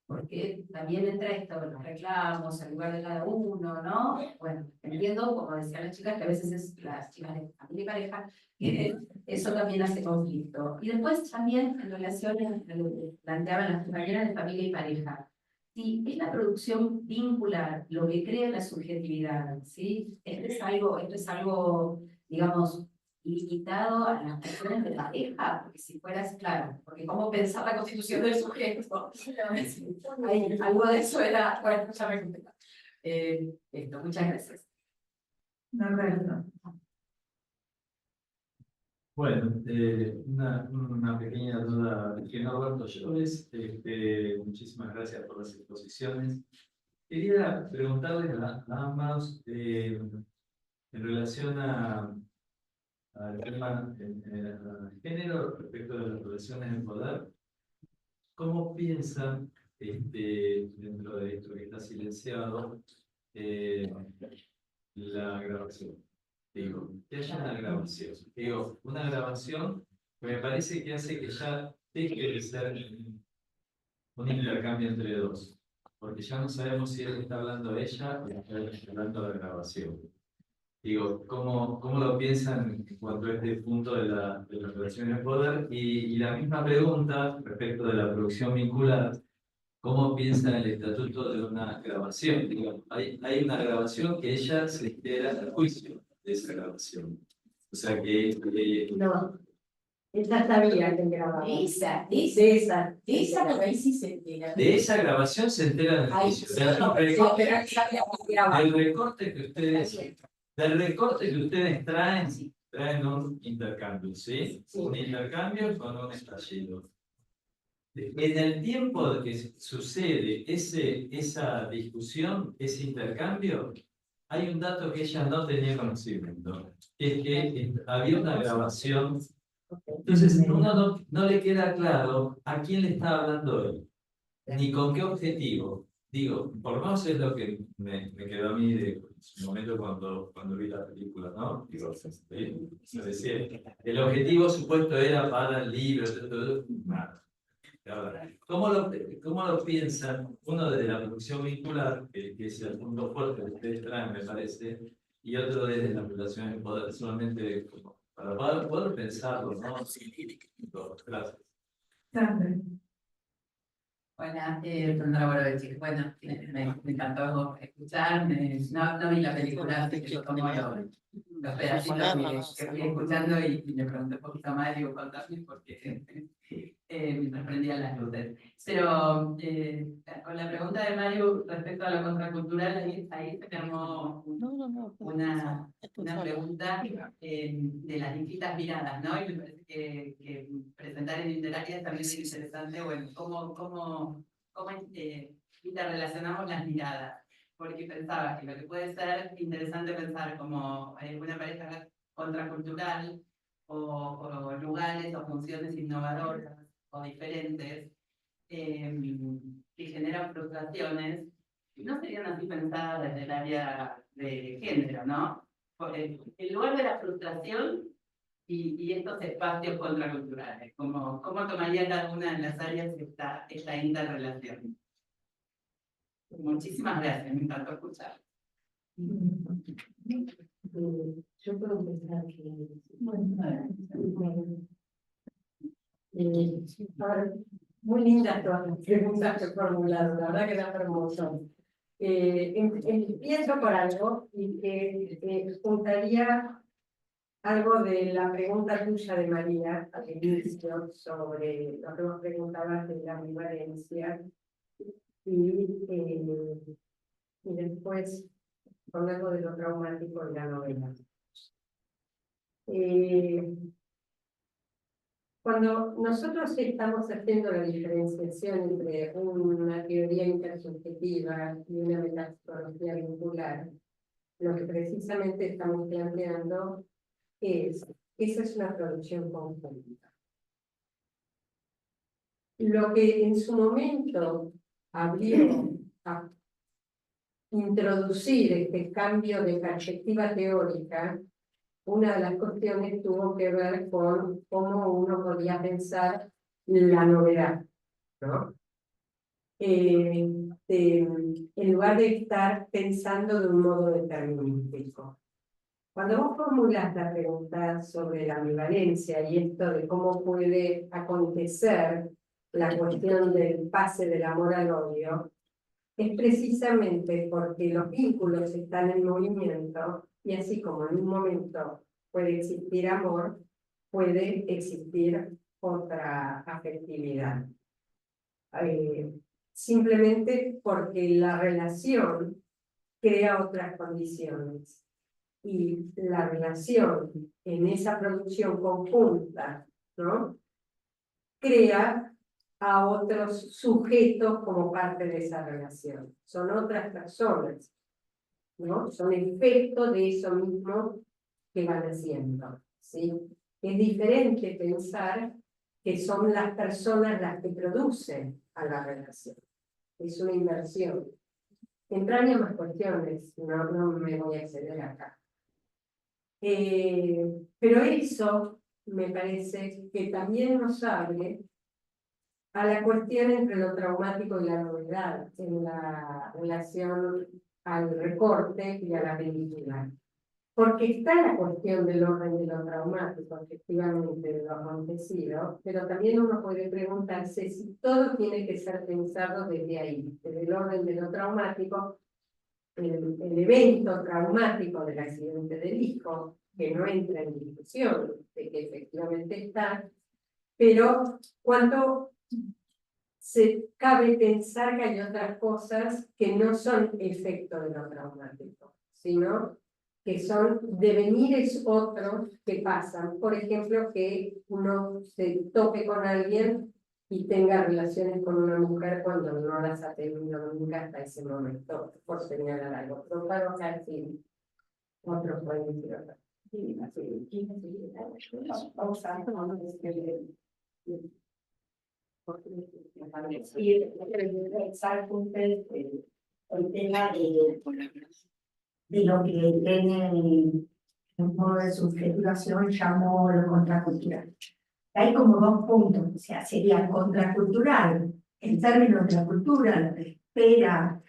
porque también entra esto de los reclamos, el lugar de cada uno, ¿no? Bueno, entiendo, como decían las chicas, que a veces es las chicas de familia y pareja, que eso también hace conflicto. Y después también en relación a lo que planteaban las compañeras de familia y pareja, si es la producción vincular lo que crea la subjetividad, ¿sí? Esto es algo, digamos, limitado a las cuestiones de pareja, porque si fueras, claro, porque cómo pensar la constitución del sujeto, algo de eso era, bueno, ya me conté. Esto, muchas gracias. Norberto. Bueno, una pequeña duda que Norberto Lloves, muchísimas gracias por las exposiciones. Quería preguntarles a ambas en relación al tema al género respecto de las relaciones de poder. ¿Cómo piensan dentro de esto que está silenciado la grabación? Digo, que haya una grabación. Digo, una grabación que me parece que hace que ya deje de ser un intercambio entre dos. Porque ya no sabemos si él está hablando ella o está hablando de la grabación. Digo, ¿cómo lo piensan en cuanto a este punto de las relaciones de poder? Y la misma pregunta respecto de la producción vinculada. ¿Cómo piensan el estatuto de una grabación? Digo, hay una grabación que ella se entera del juicio de esa grabación. O sea que... No, esa sabía que grababa. Esa, pero ahí sí se entera. De esa grabación se entera del juicio. Del recorte que ustedes traen un intercambio, ¿sí? Un intercambio con un estallido. En el tiempo que sucede esa discusión, ese intercambio, hay un dato que ella no tenía conocimiento, es que había una grabación. Entonces, uno no le queda claro a quién le está hablando él, ni con qué objetivo. Digo, por lo menos es lo que me quedó a mí de su momento cuando vi la película, ¿no? Digo, decía, el objetivo supuesto era para el libro, nada. Ahora, ¿cómo lo piensan? Uno desde la producción vincular, que es el punto fuerte que ustedes traen, me parece, y otro desde la relación de poder, solamente como para poder pensarlo, ¿no? Gracias. Hola, Sandra Borovich. Bueno, me encantó escuchar. No vi la película, así que yo tomo los pedacitos que fui escuchando y le pregunté un poquito a Mario, contame, porque me sorprendían las luces. Pero con la pregunta de Mario respecto a lo contracultural, ahí se me armó una pregunta de las distintas miradas, ¿no? Y me parece que presentar en Interactive también es interesante, bueno, cómo interrelacionamos las miradas. Porque pensaba que lo que puede ser interesante pensar como una pareja contracultural o lugares o funciones innovadoras o diferentes que generan frustraciones, no serían así pensadas desde el área de género, ¿no? En lugar de la frustración y estos espacios contraculturales, ¿cómo tomaría cada una de las áreas esta interrelación? Muchísimas gracias, me encantó escuchar. Yo puedo pensar que... Ahora, muy lindas todas las preguntas que formularon, la verdad que da hermoso. Empiezo por algo y que juntaría algo de la pregunta tuya de María al inicio sobre lo que vos preguntabas de la ambivalencia y después con algo de lo traumático de la novela. Cuando nosotros estamos haciendo la diferenciación entre una teoría intersubjetiva y una metodología vincular, lo que precisamente estamos planteando es, esa es una producción conjunta. Lo que en su momento abrió a introducir este cambio de perspectiva teórica, una de las cuestiones tuvo que ver con cómo uno podía pensar la novedad, ¿no? En lugar de estar pensando de un modo determinístico. Cuando vos formulas la pregunta sobre la ambivalencia y esto de cómo puede acontecer la cuestión del pase del amor al odio, es precisamente porque los vínculos están en movimiento y así como en un momento puede existir amor, puede existir otra afectividad. Simplemente porque la relación crea otras condiciones y la relación en esa producción conjunta, ¿no?, crea a otros sujetos como parte de esa relación. Son otras personas, ¿no? Son efectos de eso mismo que van haciendo, ¿sí? Es diferente pensar que son las personas las que producen a la relación. Es una inversión. Entraña más cuestiones, no me voy a exceder acá. Pero eso me parece que también nos abre a la cuestión entre lo traumático y la novedad en la relación al recorte y a la película. Porque está la cuestión del orden de lo traumático, efectivamente, de lo acontecido, pero también uno puede preguntarse si todo tiene que ser pensado desde ahí, desde el orden de lo traumático, el evento traumático del accidente del hijo, que no entra en discusión, de que efectivamente está, pero cuando se cabe pensar que hay otras cosas que no son efecto de lo traumático, sino que son devenires otros que pasan. Por ejemplo, que uno se tope con alguien y tenga relaciones con una mujer cuando no las ha tenido nunca hasta ese momento, por señalar algo. Pero claro, acá sí, otros pueden decir otra. Sí, pensar ustedes el tema de lo que en un modo de subjetivación llamó lo contracultural. Hay como dos puntos, o sea, sería contracultural en términos de la cultura, lo que espera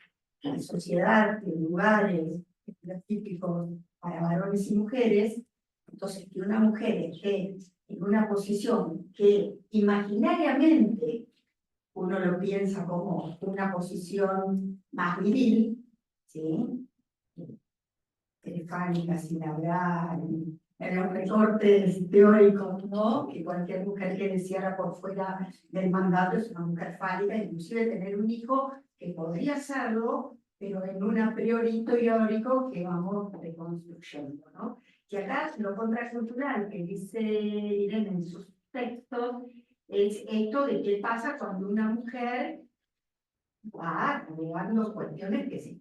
la sociedad, de lugares típicos para varones y mujeres. Entonces, que una mujer esté en una posición que imaginariamente uno lo piensa como una posición más viril, ¿sí? Telefónica, sin hablar, en los recortes teóricos, ¿no? Que cualquier mujer que deseara por fuera del mandato es una mujer fálica, inclusive tener un hijo que podría hacerlo, pero en un a priori teórico que vamos reconstruyendo, ¿no? Que acá lo contracultural que dice Irene en sus textos es esto de qué pasa cuando una mujer va agregando cuestiones que se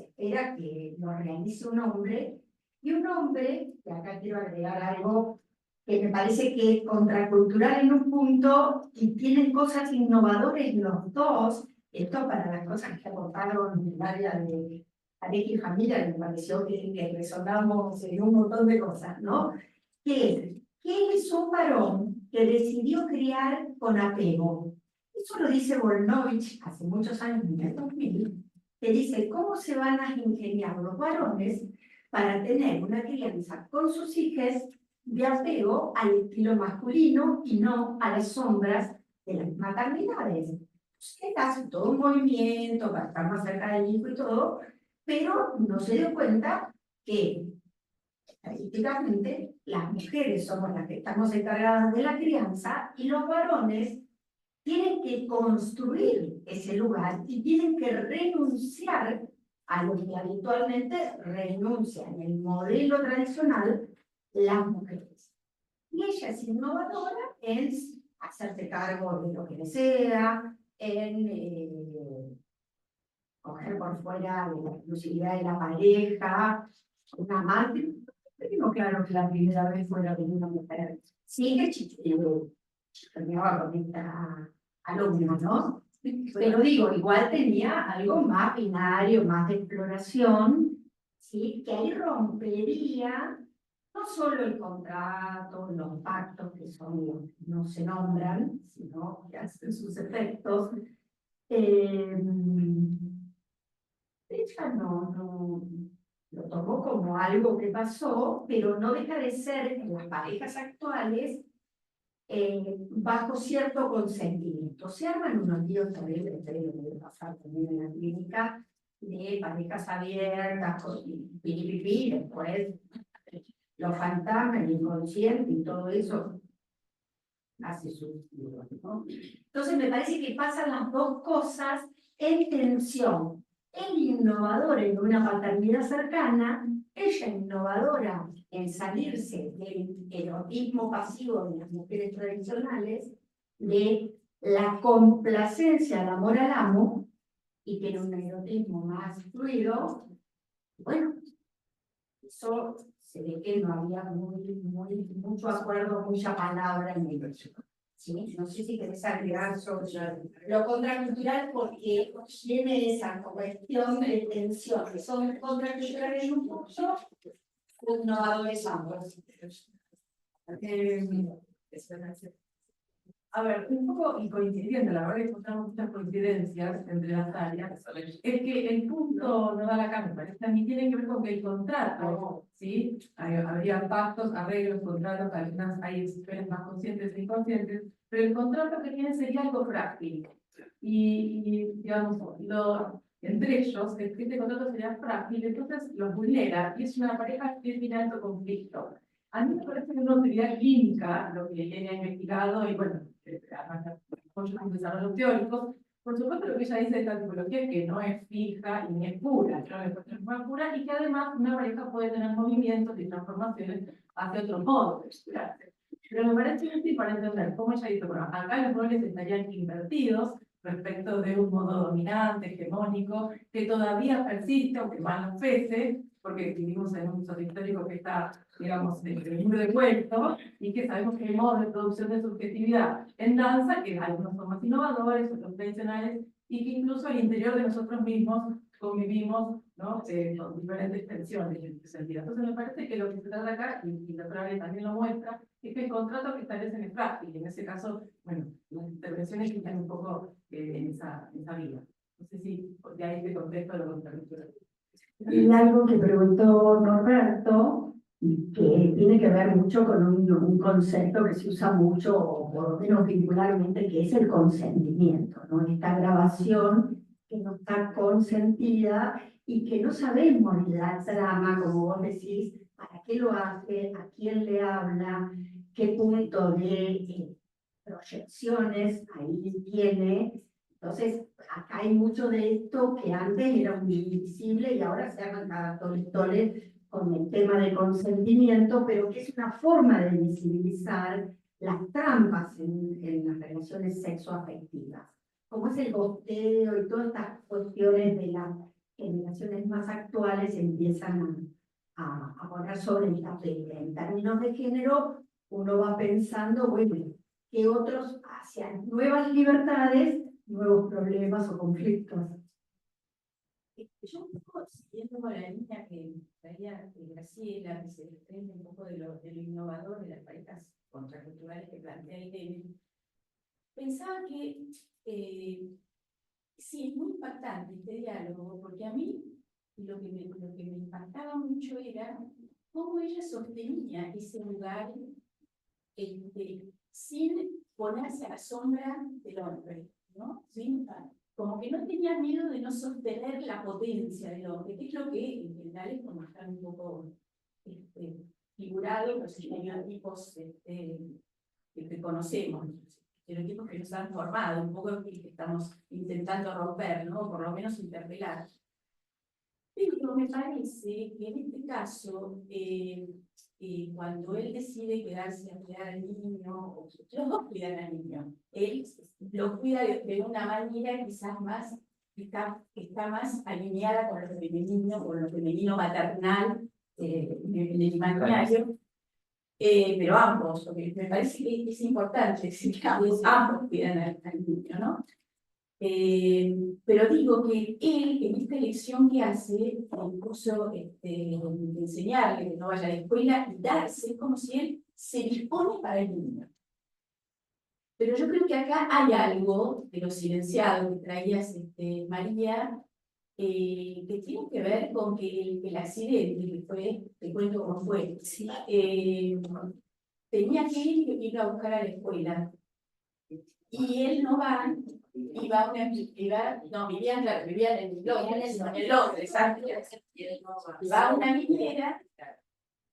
espera que lo realice un hombre, y un hombre, que acá quiero agregar algo que me parece que es contracultural en un punto, y tienen cosas innovadoras los dos, esto para las cosas que aportaron en el área de pareja y familia, me pareció que resonamos en un montón de cosas, ¿no? Que es un varón que decidió criar con apego. Eso lo dice Volnovich hace muchos años, en el 2000, que dice cómo se van a ingeniar los varones para tener una crianza con sus hijas de apego al estilo masculino y no a las sombras de las maternidades. Usted hace todo un movimiento para estar más cerca del hijo y todo, pero no se dio cuenta que estadísticamente las mujeres somos las que estamos encargadas de la crianza y los varones tienen que construir ese lugar y tienen que renunciar a lo que habitualmente renuncian en el modelo tradicional las mujeres. Y ella es innovadora en hacerse cargo de lo que desea, en coger por fuera de la exclusividad de la pareja, una amante. Tengo claro que la primera vez fuera de una mujer. Sí que chichoneaba con esta alumna, ¿no? Pero digo, igual tenía algo más binario, más de exploración, ¿sí? Que ahí rompería no solo el contrato, los pactos que son los que no se nombran, sino que hacen sus efectos. Ella no lo tomó como algo que pasó, pero no deja de ser en las parejas actuales bajo cierto consentimiento. Se arman unos líos terribles, que debe pasar también en la clínica, de parejas abiertas, y después los fantasmas, el inconsciente y todo eso hace sus líos, ¿no? Entonces me parece que pasan las dos cosas en tensión. Él innovador en una paternidad cercana, ella innovadora en salirse del erotismo pasivo de las mujeres tradicionales, de la complacencia al amor al amo, y tiene un erotismo más fluido. Bueno, eso se ve que no había mucho acuerdo, mucha palabra en el verso. ¿Sí? No sé si querés agregar sobre lo contracultural, porque tiene esa cuestión de tensión, que son contraculturales en un punto, innovadores ambos. A ver, un poco y coincidiendo, la verdad que encontramos muchas coincidencias entre las áreas, es que el punto no da la cara, parece también tiene que ver con que el contrato, ¿sí? Habría pactos, arreglos, contratos, algunas hay decisiones más conscientes e inconscientes, pero el contrato que tiene sería algo frágil. Y digamos, entre ellos, este contrato sería frágil, entonces los vulnera, y es una pareja que tiene alto conflicto. A mí me parece que una utilidad clínica, lo que ella ha investigado, y bueno, muchos desarrollos teóricos, por supuesto lo que ella dice de esta tipología es que no es fija y ni es pura, no es pura, y que además una pareja puede tener movimientos y transformaciones hacia otro modo de explorarse. Pero me parece útil para entender cómo ella dice, bueno, acá los roles estarían invertidos respecto de un modo dominante, hegemónico, que todavía persiste, aunque más nos pese, porque vivimos en un mundo histórico que está, digamos, en el muro de vuelto, y que sabemos que hay modos de producción de subjetividad en danza, que algunos son más innovadores, otros tradicionales, y que incluso al interior de nosotros mismos convivimos ¿no? Con diferentes tensiones en este sentido. Entonces me parece que lo que se trata acá, y la otra vez también lo muestra, es que el contrato que establecen es frágil, y en ese caso, bueno, las intervenciones están un poco en esa vía. No sé si de ahí te contesto lo contradictorio. Y algo que preguntó Norberto, que tiene que ver mucho con un concepto que se usa mucho, o por lo menos vincularmente, que es el consentimiento, ¿no? Esta grabación que no está consentida y que no sabemos la trama, como vos decís, para qué lo hace, a quién le habla, qué punto de proyecciones ahí tiene. Entonces, acá hay mucho de esto que antes era muy invisible y ahora se hagan cada tole con el tema de consentimiento, pero que es una forma de visibilizar las trampas en las relaciones sexoafectivas. Como es el gosteo y todas estas cuestiones de las generaciones más actuales empiezan a poner sobre el tapete. En términos de género, uno va pensando, bueno, que otros hacia nuevas libertades, nuevos problemas o conflictos. Yo un poco siguiendo con la línea que traía Graciela, que se desprende un poco de lo innovador de las parejas contraculturales que plantea Irene, pensaba que sí, es muy impactante este diálogo, porque a mí lo que me impactaba mucho era cómo ella sostenía ese lugar sin ponerse a la sombra del hombre, ¿no? Como que no tenía miedo de no sostener la potencia del hombre, que es lo que en general es como están un poco figurados los estereotipos que conocemos, estereotipos que nos han formado, un poco que estamos intentando romper, ¿no? Por lo menos interpelar. Pero me parece que en este caso, cuando él decide quedarse a cuidar al niño, los dos cuidan al niño, él lo cuida de una manera quizás más, está más alineada con lo femenino maternal, en el imaginario, pero ambos, porque me parece que es importante decir que ambos cuidan al niño, ¿no? Pero digo que él, en esta elección que hace, incluso enseñarle que no vaya a la escuela y darse, es como si él se dispone para el niño. Pero yo creo que acá hay algo de lo silenciado que traías, María, que tiene que ver con que el accidente que fue, te cuento cómo fue, tenía que ir a buscar a la escuela. Y él no va, vivían en Londres, va a una minera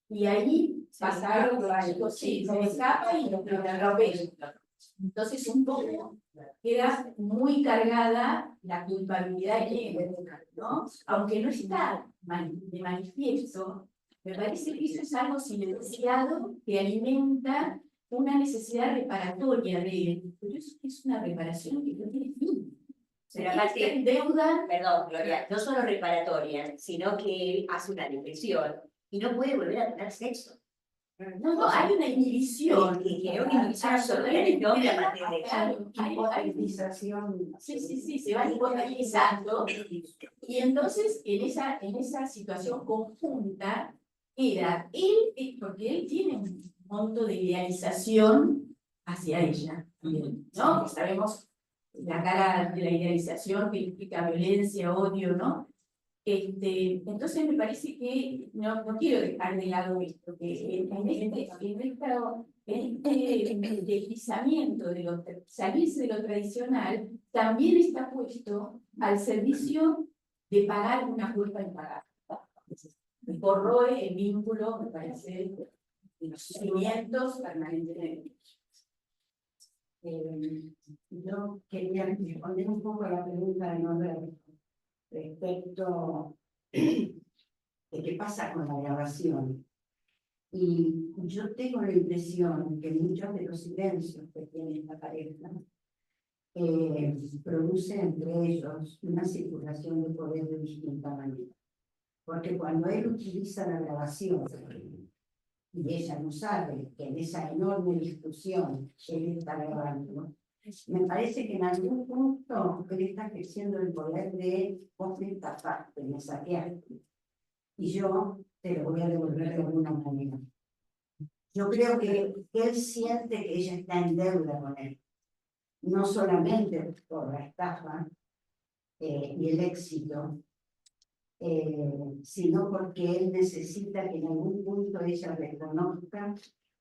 y ahí pasa algo, sí, se escapa y lo atropella. Entonces un poco queda muy cargada la culpabilidad en él, ¿no? Aunque no está de manifiesto, me parece que eso es algo silenciado que alimenta una necesidad reparatoria de él, pero eso es una reparación que no tiene fin. Pero aparte, en deuda. Perdón, Gloria, no solo reparatoria, sino que él hace una depresión y no puede volver a tener sexo. No, hay una inhibición. Que una inhibición absoluta del hombre a partir de eso. Hipotetización. Sí, se va hipotetizando. Y entonces, en esa situación conjunta, queda él, porque él tiene un monto de idealización hacia ella, ¿no? Que sabemos la cara de la idealización que implica violencia, odio, ¿no? Entonces me parece que no quiero dejar de lado esto, que en este deslizamiento de salirse de lo tradicional también está puesto al servicio de pagar una culpa impagada. Corroe el vínculo, me parece, de los cimientos permanentemente. Yo quería responder un poco a la pregunta de Norberto respecto de qué pasa con la grabación. Y yo tengo la impresión que muchos de los silencios que tiene esta pareja produce entre ellos una circulación de poder de distinta manera. Porque cuando él utiliza la grabación y ella no sabe que en esa enorme discusión que él está grabando, Me parece que en algún punto él está ejerciendo el poder de vos me tapaste, me saqueaste, y yo te lo voy a devolver de alguna manera. Yo creo que él siente que ella está en deuda con él, no solamente por la estafa y el éxito, sino porque él necesita que en algún punto ella reconozca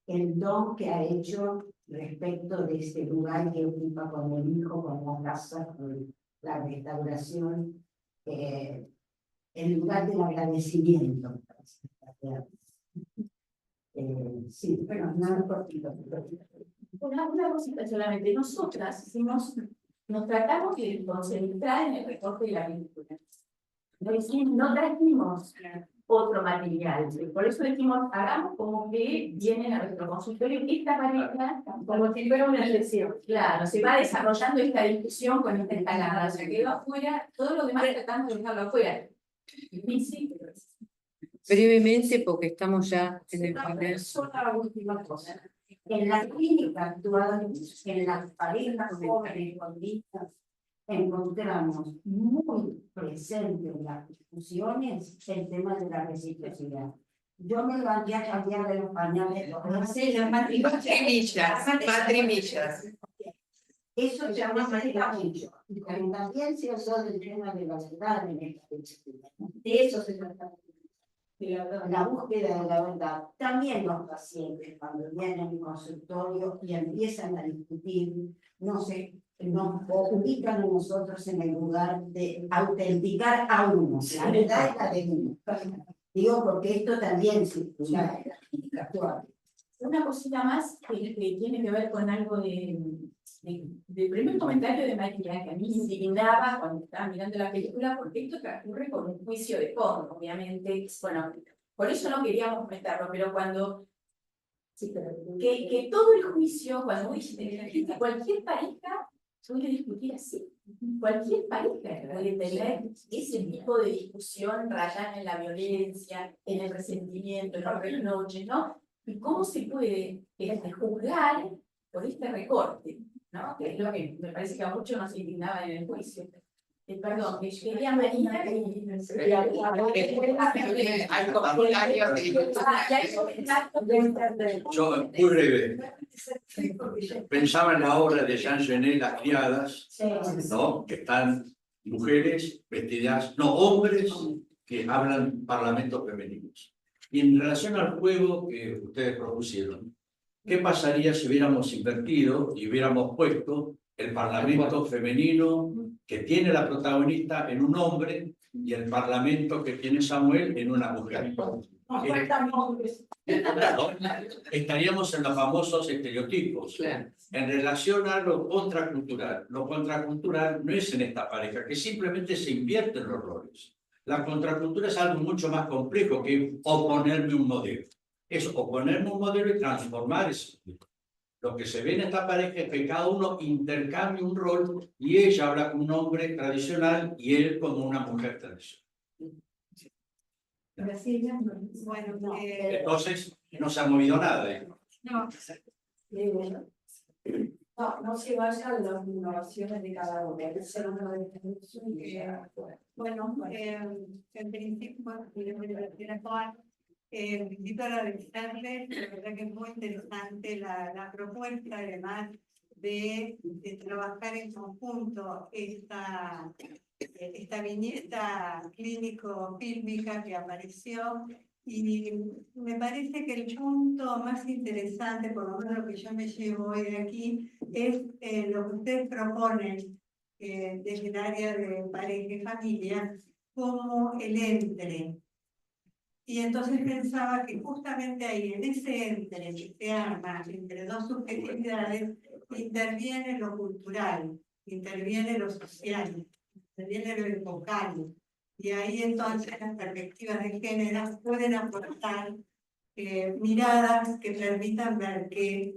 el don que ha hecho respecto de este lugar que ocupa con el hijo, con la casa, con la restauración, el lugar del agradecimiento. Sí, pero nada cortito. Una cosita solamente. Nosotras hicimos, nos tratamos de concentrar en el recorte de la película. No trajimos otro material. Por eso dijimos, hagamos como que vienen a nuestro consultorio esta pareja, como si fuera una sesión. Claro, se va desarrollando esta discusión con esta escalada. O sea, quedó afuera, todo lo demás tratamos de dejarlo afuera. Difícil, pero es. Brevemente, porque estamos ya en el final. Solo la última cosa. En la clínica actual, en las parejas jóvenes con vistas, encontramos muy presente en las discusiones el tema de la reciprocidad. Yo me mandé a cambiar de los pañales. Las matrimillas. Eso ya me maneja mucho. Y como también se habló del tema de la verdad en esta disciplina. De eso se trata. La búsqueda de la verdad. También los pacientes, cuando vienen al consultorio y empiezan a discutir, nos ubican a nosotros en el lugar de autenticar a uno. La verdad es la de uno. Digo, porque esto también circula en la clínica actual. Una cosita más que tiene que ver con algo del primer comentario de María, que a mí me indignaba cuando estaba mirando la película, porque esto transcurre con un juicio de fondo, obviamente. Bueno, por eso no queríamos comentarlo, pero cuando que todo el juicio, cuando vos dijiste, cualquier pareja puede discutir así. Cualquier pareja puede tener ese tipo de discusión rayada en la violencia, en el resentimiento, en los reproches, ¿no? ¿Y cómo se puede juzgar por este recorte? ¿No? Que es lo que me parece que a muchos nos indignaba en el juicio. Perdón, que quería Marina Yo, muy breve. Pensaba en la obra de Jean Genet, Las criadas, ¿no? Que están mujeres vestidas, no, hombres que hablan parlamentos femeninos. Y en relación al juego que ustedes propusieron, ¿qué pasaría si hubiéramos invertido y hubiéramos puesto el parlamento femenino que tiene la protagonista en un hombre y el parlamento que tiene Samuel en una mujer? Estaríamos en los famosos estereotipos. En relación a lo contracultural. Lo contracultural no es en esta pareja, que simplemente se invierten los roles. La contracultura es algo mucho más complejo que oponerme un modelo. Es oponerme un modelo y transformar ese modelo. Lo que se ve en esta pareja es que cada uno intercambia un rol y ella habla como un hombre tradicional y él como una mujer tradicional. Bueno, Entonces, no se ha movido nada. no se vaya a las innovaciones de cada uno. Bueno, en principio, invito a revisarles, la verdad que es muy interesante la propuesta, además de trabajar en conjunto esta viñeta clínico-fílmica que apareció, y me parece que el punto más interesante, por lo menos lo que yo me llevo hoy de aquí, es lo que ustedes proponen desde el área de pareja y familia como el entre. Y entonces pensaba que justamente ahí, en ese entre que se arma entre dos subjetividades, interviene lo cultural, interviene lo social, interviene lo epocal. Y ahí entonces las perspectivas de género pueden aportar miradas que permitan ver qué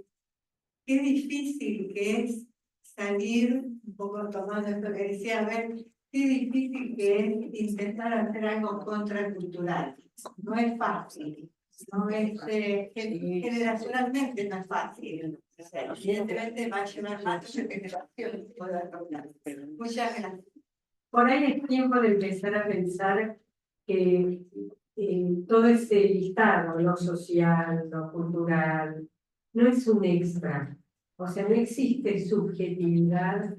difícil que es salir, un poco tomando esto que decía, a ver qué difícil que es intentar hacer algo contracultural. No es fácil. No es, generacionalmente no es fácil. O sea, evidentemente va a llevar más generaciones poder lograr. Muchas gracias. Por ahí es tiempo de empezar a pensar que todo ese listado, lo social, lo cultural, no es un extra. O sea, no existe subjetividad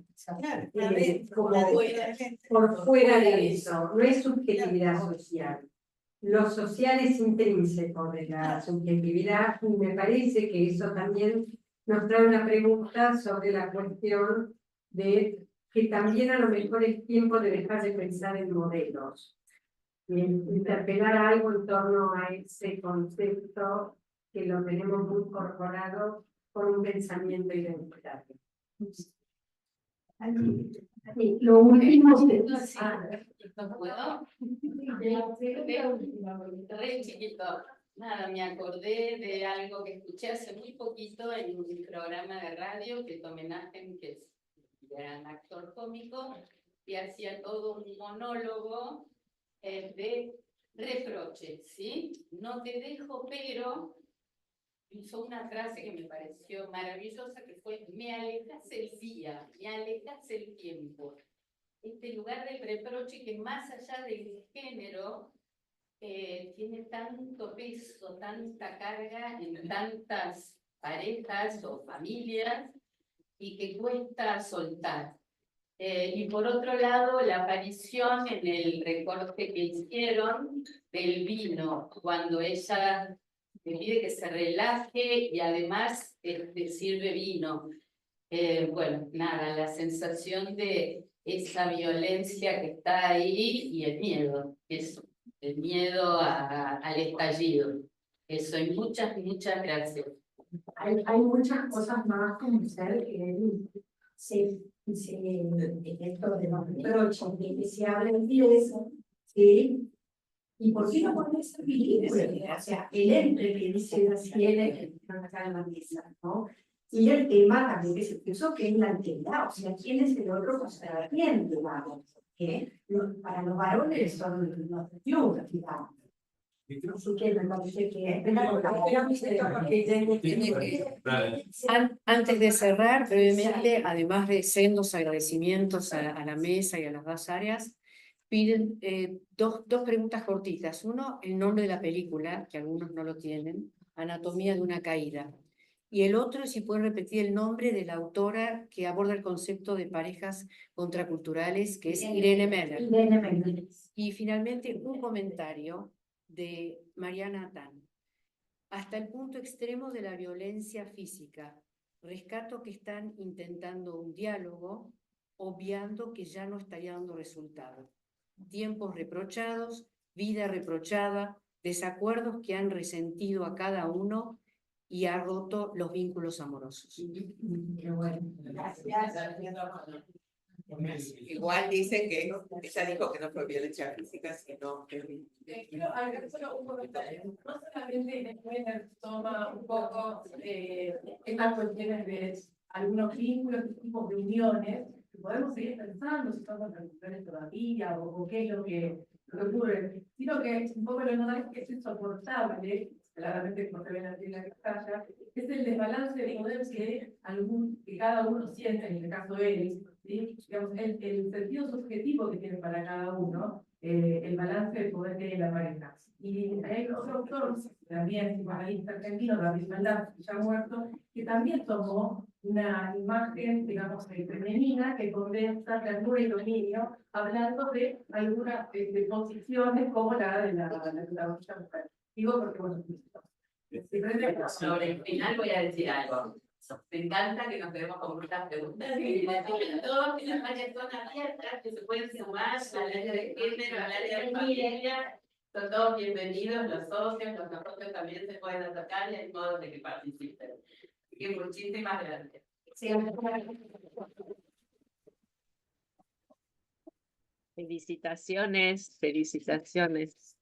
por fuera de eso, no es subjetividad social. Lo social es intrínseco de la subjetividad y me parece que eso también nos trae una pregunta sobre la cuestión de que también a lo mejor es tiempo de dejar de pensar en modelos, y interpelar algo en torno a ese concepto que lo tenemos muy incorporado con un pensamiento identitario. Lo último ¿No puedo? Re chiquito. Nada, me acordé de algo que escuché hace muy poquito en un programa de radio que Tom Menahem, que es un gran actor cómico, y hacía todo un monólogo de reproches, ¿sí? No te dejo, pero hizo una frase que me pareció maravillosa, que fue: me alejas el día, me alejas el tiempo. Este lugar del reproche que más allá del género tiene tanto peso, tanta carga en tantas parejas o familias y que cuesta soltar. Y por otro lado, la aparición en el recorte que hicieron del vino, cuando ella le pide que se relaje y además sirve vino. Bueno, nada, la sensación de esa violencia que está ahí y el miedo, eso, el miedo al estallido. Eso, y muchas, muchas gracias. Hay muchas cosas más que hacer que esto de los reproches, de que se habla de eso, ¿sí? ¿Y por qué no pones película? O sea, el entre que dice la cielo que no acá en la mesa, ¿no? Y el tema también que se puso que es la altera, o sea, ¿quién es el otro contrariente, digamos? Para los varones son los de digamos. Así que me parece que Antes de cerrar, brevemente, además de sendos agradecimientos a la mesa y a las dos áreas, piden dos preguntas cortitas. Uno, el nombre de la película, que algunos no lo tienen, Anatomía de una caída. Y el otro, si pueden repetir el nombre de la autora que aborda el concepto de parejas contraculturales, que es Irene Meller. Irene Meller. Y finalmente, un comentario de Mariana Tan. Hasta el punto extremo de la violencia física. Rescato que están intentando un diálogo, obviando que ya no estaría dando resultado. Tiempos reprochados, vida reprochada, desacuerdos que han resentido a cada uno y ha roto los vínculos amorosos. Igual dicen que ella dijo que no fue violencia física, sino que... Quiero agregar solo un comentario. No solamente después toma un poco estas cuestiones de algunos vínculos, tipos de uniones, que podemos seguir pensando si estamos en todavía o qué es lo que ocurre, sino que un poco lo notable que es insoportable, claramente como se ve en la pantalla, es el desbalance de poder que cada uno siente, en el caso de él, ¿sí? Digamos, el sentido subjetivo que tiene para cada uno, el balance de poder que hay en la pareja. Y hay otro autor, también psicoanalista argentino, David Maldá, ya muerto, que también tomó una imagen, digamos, femenina que condensa ternura y dominio, hablando de algunas posiciones como la de la mujer. Digo porque, bueno, sobre el final voy a decir algo. Me encanta que nos quedemos con muchas preguntas. Todos que las áreas son abiertas, que se pueden sumar al área de género, al área de familia. Son todos bienvenidos, los socios, los nosotros también se pueden acercar y hay modo de que participen. Así que muchísimas gracias. Felicitaciones, felicitaciones.